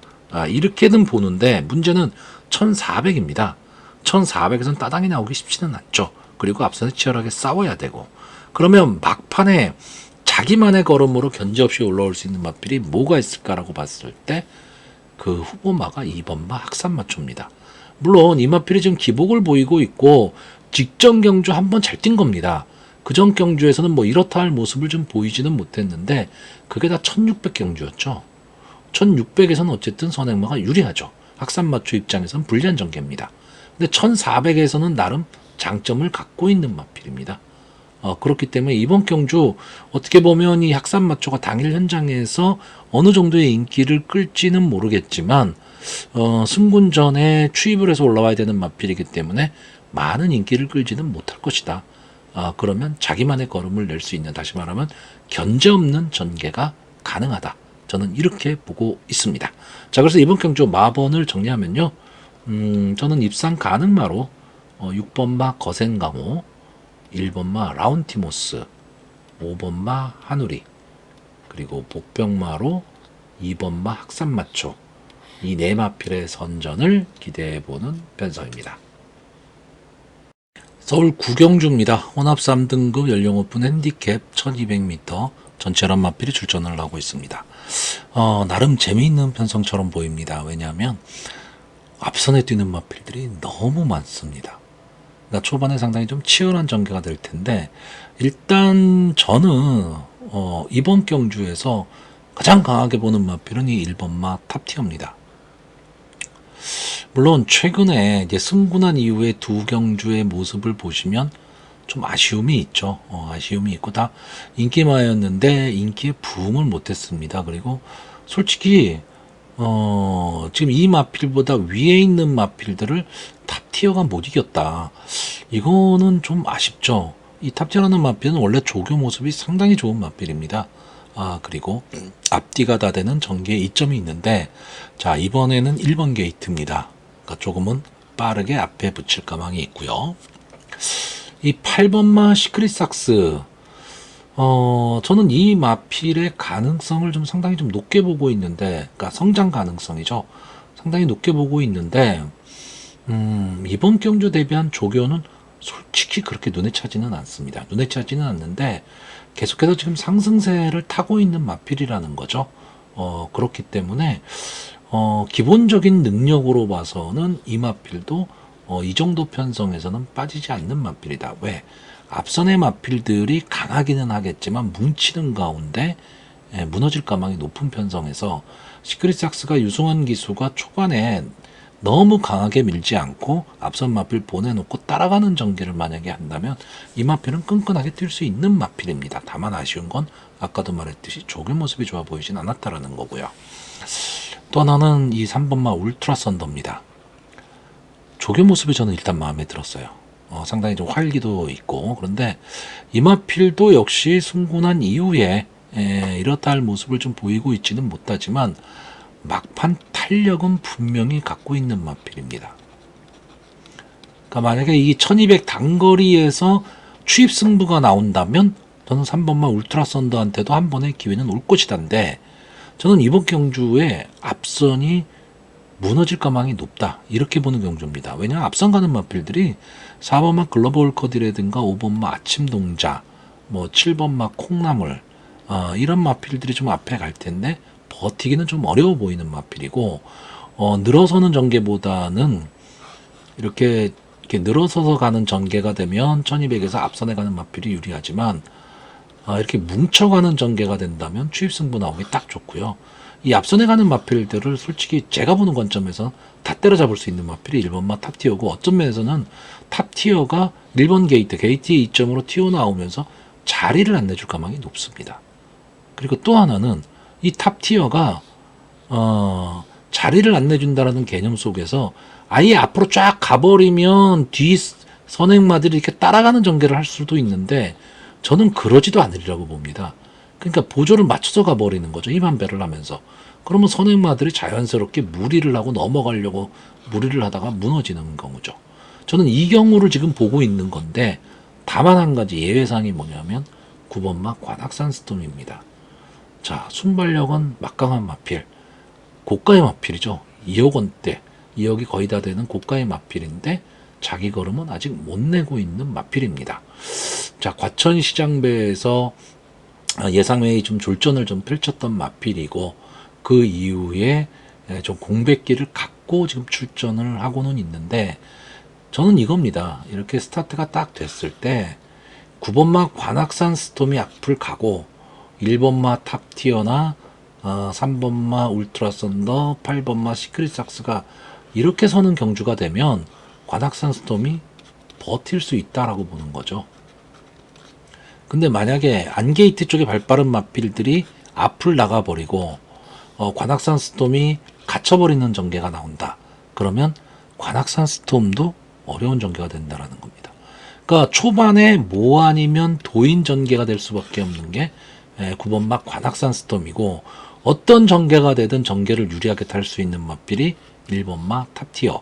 이렇게는 보는데 문제는 1400입니다. 1400에서는 따당이 나오기 쉽지는 않죠. 그리고 앞선에서 치열하게 싸워야 되고. 그러면 막판에 자기만의 걸음으로 견제 없이 올라올 수 있는 마필이 뭐가 있을까라고 봤을 때 그 후보마가 2번 마 학산마초입니다. 물론 이 마필이 지금 기복을 보이고 있고 직전 경주 한번 잘 뛴 겁니다. 그전 경주에서는 뭐 이렇다 할 모습을 좀 보이지는 못했는데 그게 다 1600 경주였죠. 1600에서는 어쨌든 선행마가 유리하죠. 학산마초 입장에서는 불리한 전개입니다. 근데 1400에서는 나름 장점을 갖고 있는 마필입니다. 그렇기 때문에 이번 경주 어떻게 보면 이 학산마초가 당일 현장에서 어느 정도의 인기를 끌지는 모르겠지만 승군전에 추입을 해서 올라와야 되는 마필이기 때문에 많은 인기를 끌지는 못할 것이다. 그러면 자기만의 걸음을 낼 수 있는, 다시 말하면 견제 없는 전개가 가능하다. 저는 이렇게 보고 있습니다. 자, 그래서 이번 경주 마번을 정리하면요. 저는 입상 가능마로 6번 마 거센강호, 1번 마 라운티모스, 5번 마 한우리, 그리고 복병마로 2번 마 학산마초, 이 네 마필의 선전을 기대해보는 편성입니다. 서울 구경주입니다. 혼합 3등급 연령 오픈 핸디캡 1200m 전체란 마필이 출전을 하고 있습니다. 나름 재미있는 편성처럼 보입니다. 왜냐하면 앞선에 뛰는 마필들이 너무 많습니다. 그러니까 초반에 상당히 좀 치열한 전개가 될 텐데 일단 저는 이번 경주에서 가장 강하게 보는 마필은 이 1번 마 탑티어입니다. 물론 최근에 이제 승군한 이후에 두 경주의 모습을 보시면 좀 아쉬움이 있죠. 아쉬움이 있고 다 인기마였는데 인기에 부응을 못했습니다. 그리고 솔직히 지금 이 마필보다 위에 있는 마필들을 탑티어가 못 이겼다. 이거는 좀 아쉽죠. 이 탑티어라는 마필은 원래 조교 모습이 상당히 좋은 마필입니다. 그리고 앞뒤가 다 되는 전개에 이점이 있는데, 자, 이번에는 1번 게이트입니다. 그러니까 조금은 빠르게 앞에 붙일 가망이 있고요. 이 8번마 시크릿삭스, 저는 이 마필의 가능성을 좀 상당히 좀 높게 보고 있는데, 그러니까 성장 가능성이죠. 상당히 높게 보고 있는데, 이번 경주 대비한 조교는 솔직히 그렇게 눈에 차지는 않습니다. 눈에 차지는 않는데, 계속해서 지금 상승세를 타고 있는 마필이라는 거죠. 그렇기 때문에, 기본적인 능력으로 봐서는 이 마필도 이 정도 편성에서는 빠지지 않는 마필이다. 왜? 앞선의 마필들이 강하기는 하겠지만 뭉치는 가운데 무너질 가망이 높은 편성에서 시크릿삭스가 유승환 기수가 초반에 너무 강하게 밀지 않고 앞선 마필 보내놓고 따라가는 전개를 만약에 한다면 이 마필은 끈끈하게 뛸 수 있는 마필입니다. 다만 아쉬운 건 아까도 말했듯이 조교 모습이 좋아 보이진 않았다라는 거고요. 또 하나는 이 3번마 울트라 썬더입니다. 조교 모습이 저는 일단 마음에 들었어요. 상당히 좀 활기도 있고, 그런데 이 마필도 역시 승군한 이후에 이렇다 할 모습을 좀 보이고 있지는 못하지만 막판 탄력은 분명히 갖고 있는 마필입니다. 그러니까 만약에 이 1200 단거리에서 추입 승부가 나온다면 저는 3번마 울트라 썬더한테도 한 번의 기회는 올 것이다인데, 저는 이번 경주에 앞선이 무너질 가망이 높다, 이렇게 보는 경주입니다. 왜냐하면 앞선 가는 마필들이 4번마 글로벌 커디라든가 5번마 아침동자, 뭐 7번마 콩나물, 이런 마필들이 좀 앞에 갈 텐데 버티기는 좀 어려워 보이는 마필이고, 늘어서는 전개보다는 이렇게 늘어서서 가는 전개가 되면 1200에서 앞선에 가는 마필이 유리하지만, 이렇게 뭉쳐가는 전개가 된다면 추입승부 나오기 딱 좋고요. 이 앞선에 가는 마필들을 솔직히 제가 보는 관점에서 다 때려잡을 수 있는 마필이 1번마 탑티어고, 어떤 면에서는 탑티어가 1번 게이트의 이점으로 튀어나오면서 자리를 안 내줄 가망이 높습니다. 그리고 또 하나는 이 탑티어가 자리를 안 내준다라는 개념 속에서 아예 앞으로 쫙 가버리면 뒤 선행마들이 이렇게 따라가는 전개를 할 수도 있는데, 저는 그러지도 않으리라고 봅니다. 그러니까 보조를 맞춰서 가버리는 거죠. 힘한 배를 하면서. 그러면 선행마들이 자연스럽게 무리를 하고 넘어가려고 무리를 하다가 무너지는 경우죠. 저는 이 경우를 지금 보고 있는 건데, 다만 한 가지 예외사항이 뭐냐면 9번마 관악산 스톰입니다. 자, 순발력은 막강한 마필, 고가의 마필이죠. 2억 원대, 2억이 거의 다 되는 고가의 마필인데 자기 걸음은 아직 못 내고 있는 마필입니다. 자, 과천시장배에서 예상외의 좀 졸전을 좀 펼쳤던 마필이고, 그 이후에 좀 공백기를 갖고 지금 출전을 하고는 있는데, 저는 이겁니다. 이렇게 스타트가 딱 됐을 때 9번마 관악산 스톰이 앞을 가고 1번마 탑티어나 3번마 울트라 썬더, 8번마 시크릿 삭스가 이렇게 서는 경주가 되면 관악산 스톰이 버틸 수 있다라고 보는 거죠. 근데 만약에 안게이트 쪽에 발빠른 마필들이 앞을 나가버리고 관악산 스톰이 갇혀버리는 전개가 나온다, 그러면 관악산 스톰도 어려운 전개가 된다라는 겁니다. 그러니까 초반에 뭐 아니면 도인 전개가 될 수밖에 없는 게 9번마 관악산 스톰이고, 어떤 전개가 되든 전개를 유리하게 탈 수 있는 마필이 1번마 탑티어,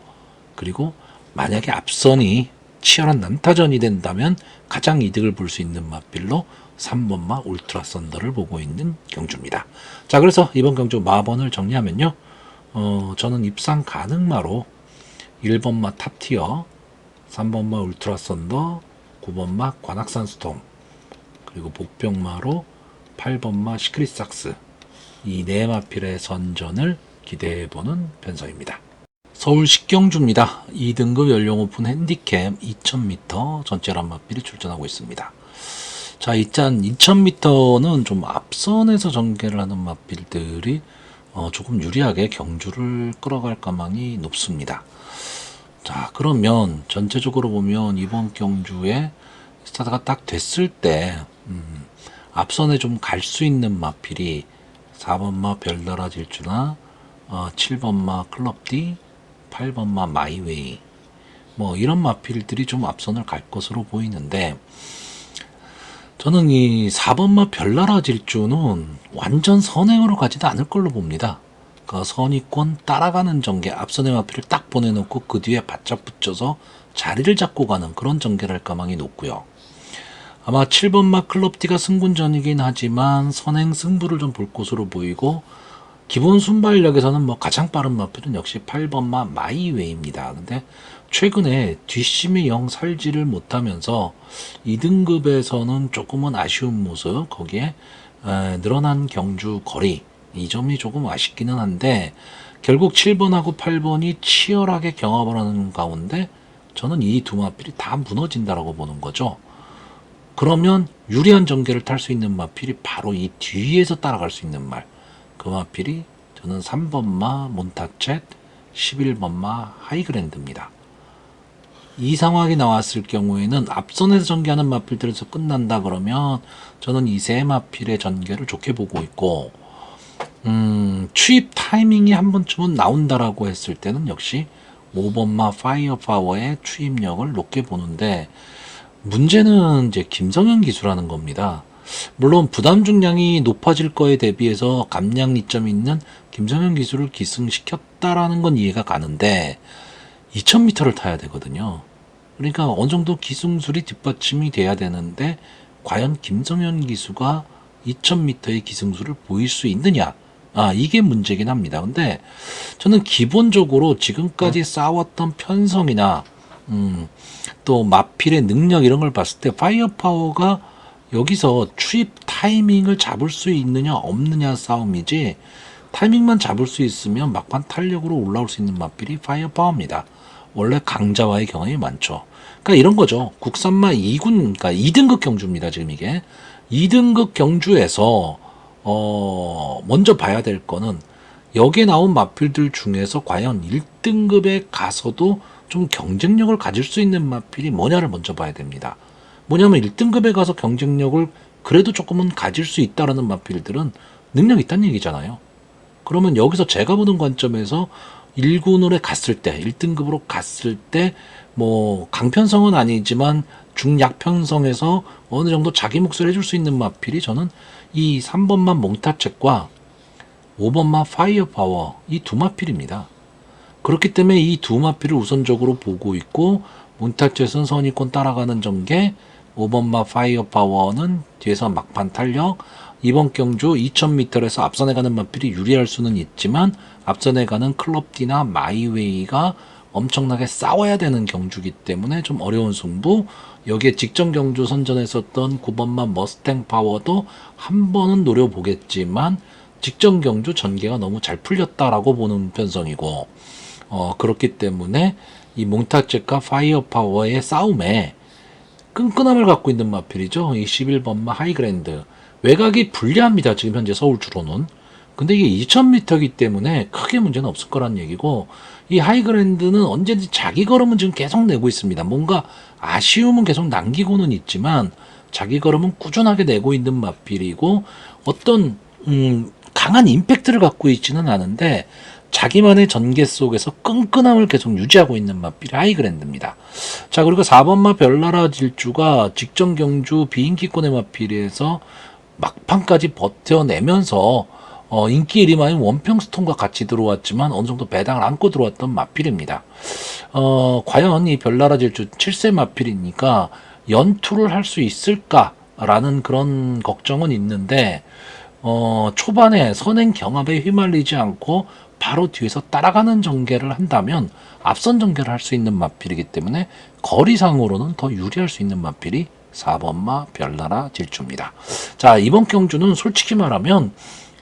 그리고 만약에 앞선이 치열한 난타전이 된다면 가장 이득을 볼 수 있는 마필로 3번마 울트라 썬더를 보고 있는 경주입니다. 자, 그래서 이번 경주 마번을 정리하면요, 저는 입상 가능마로 1번마 탑티어, 3번마 울트라 썬더, 9번마 관악산 스톰, 그리고 복병마로 8번마 시크릿 삭스, 이 네 마필의 선전을 기대해보는 편성입니다. 서울 식경주입니다. 2등급 연령 오픈 핸디캡 2000m 전체란 마필이 출전하고 있습니다. 자, 일단 2000m는 좀 앞선에서 전개를 하는 마필들이 조금 유리하게 경주를 끌어갈 가망이 높습니다. 자, 그러면 전체적으로 보면 이번 경주에 스타트가 딱 됐을 때 앞선에 좀 갈 수 있는 마필이 4번마 별나라 질주나 7번마 클럽디, 8번마 마이웨이, 뭐 이런 마필들이 좀 앞선을 갈 것으로 보이는데, 저는 이 4번마 별나라 질주는 완전 선행으로 가지도 않을 걸로 봅니다. 그러니까 선의권 따라가는 전개, 앞선의 마필을 딱 보내놓고 그 뒤에 바짝 붙여서 자리를 잡고 가는 그런 전개를 할 가망이 높고요. 아마 7번마 클럽디가 승군전이긴 하지만 선행 승부를 좀 볼 것으로 보이고, 기본 순발력에서는 뭐 가장 빠른 마필은 역시 8번마 마이웨이입니다. 근데 최근에 뒷심이 영 살지를 못하면서 2등급에서는 조금은 아쉬운 모습, 거기에 늘어난 경주 거리, 이 점이 조금 아쉽기는 한데, 결국 7번하고 8번이 치열하게 경합을 하는 가운데 저는 이 두 마필이 다 무너진다라고 보는 거죠. 그러면 유리한 전개를 탈 수 있는 마필이 바로 이 뒤에서 따라갈 수 있는 말, 그 마필이 저는 3번마 몬타쳇, 11번마 하이그랜드입니다. 이 상황이 나왔을 경우에는 앞선에서 전개하는 마필들에서 끝난다 그러면 저는 이 세 마필의 전개를 좋게 보고 있고, 취입 타이밍이 한 번쯤은 나온다라고 했을 때는 역시 5번마 파이어파워의 취입력을 높게 보는데, 문제는 이제 김성현 기수라는 겁니다. 물론 부담 중량이 높아질 거에 대비해서 감량 이점이 있는 김성현 기수를 기승시켰다라는 건 이해가 가는데 2000m를 타야 되거든요. 그러니까 어느 정도 기승술이 뒷받침이 돼야 되는데 과연 김성현 기수가 2000m의 기승술을 보일 수 있느냐? 이게 문제긴 합니다. 근데 저는 기본적으로 지금까지 쌓아왔던 편성이나 또 마필의 능력 이런 걸 봤을 때 파이어파워가 여기서 추입 타이밍을 잡을 수 있느냐 없느냐 싸움이지, 타이밍만 잡을 수 있으면 막판 탄력으로 올라올 수 있는 마필이 파이어파워입니다. 원래 강자와의 경험이 많죠. 그러니까 이런 거죠. 국산마 2군, 그러니까 2등급 경주입니다. 지금 이게 2등급 경주에서 먼저 봐야 될 거는 여기에 나온 마필들 중에서 과연 1등급에 가서도 좀 경쟁력을 가질 수 있는 마필이 뭐냐를 먼저 봐야 됩니다. 뭐냐면 1등급에 가서 경쟁력을 그래도 조금은 가질 수 있다라는 마필들은 능력이 있다는 얘기잖아요. 그러면 여기서 제가 보는 관점에서 1군으로 갔을 때, 1등급으로 갔을 때, 뭐, 강편성은 아니지만 중약편성에서 어느 정도 자기 몫을 해줄 수 있는 마필이 저는 이 3번만 몽타책과 5번만 파이어파워, 이 두 마필입니다. 그렇기 때문에 이 두 마필을 우선적으로 보고 있고, 몽타책은 선의권 따라가는 전개, 5번마 파이어파워는 뒤에서 막판 탄력, 이번 경주 2000m에서 앞선에 가는 마필이 유리할 수는 있지만 앞선에 가는 클럽디나 마이웨이가 엄청나게 싸워야 되는 경주기 때문에 좀 어려운 승부. 여기에 직전 경주 선전했었던 9번마 머스탱 파워도 한 번은 노려보겠지만 직전 경주 전개가 너무 잘 풀렸다라고 보는 편성이고, 그렇기 때문에 이 몽타책과 파이어파워의 싸움에 끈끈함을 갖고 있는 마필이죠. 이 11번마 하이그랜드. 외곽이 불리합니다. 지금 현재 서울주로는. 근데 이게 2000m이기 때문에 크게 문제는 없을 거란 얘기고, 이 하이그랜드는 언제든지 자기 걸음은 지금 계속 내고 있습니다. 뭔가 아쉬움은 계속 남기고는 있지만 자기 걸음은 꾸준하게 내고 있는 마필이고, 어떤 강한 임팩트를 갖고 있지는 않은데 자기만의 전개 속에서 끈끈함을 계속 유지하고 있는 마필이 하이그랜드입니다. 자, 그리고 4번마 별나라 질주가 직전 경주 비인기권의 마필에서 막판까지 버텨내면서 인기 1위만인 원평스톤과 같이 들어왔지만 어느 정도 배당을 안고 들어왔던 마필입니다. 과연 이 별나라 질주 7세 마필이니까 연투를 할 수 있을까라는 그런 걱정은 있는데, 초반에 선행 경합에 휘말리지 않고 바로 뒤에서 따라가는 전개를 한다면 앞선 전개를 할 수 있는 마필이기 때문에 거리상으로는 더 유리할 수 있는 마필이 4번마 별나라 질주입니다. 자, 이번 경주는 솔직히 말하면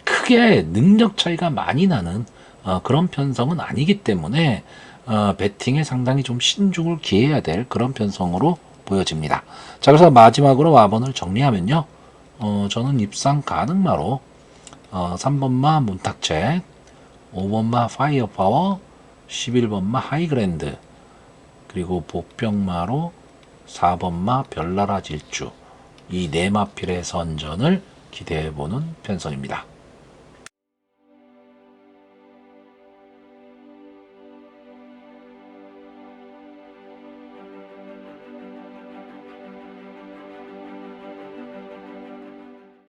크게 능력 차이가 많이 나는 그런 편성은 아니기 때문에 배팅에 상당히 좀 신중을 기해야 될 그런 편성으로 보여집니다. 자, 그래서 마지막으로 마번을 정리하면요, 저는 입상 가능마로 3번마 문탁책, 5번마 파이어파워, 11번마 하이그랜드, 그리고 복병마로 4번마 별나라 질주, 이 네 마필의 선전을 기대해보는 편성입니다.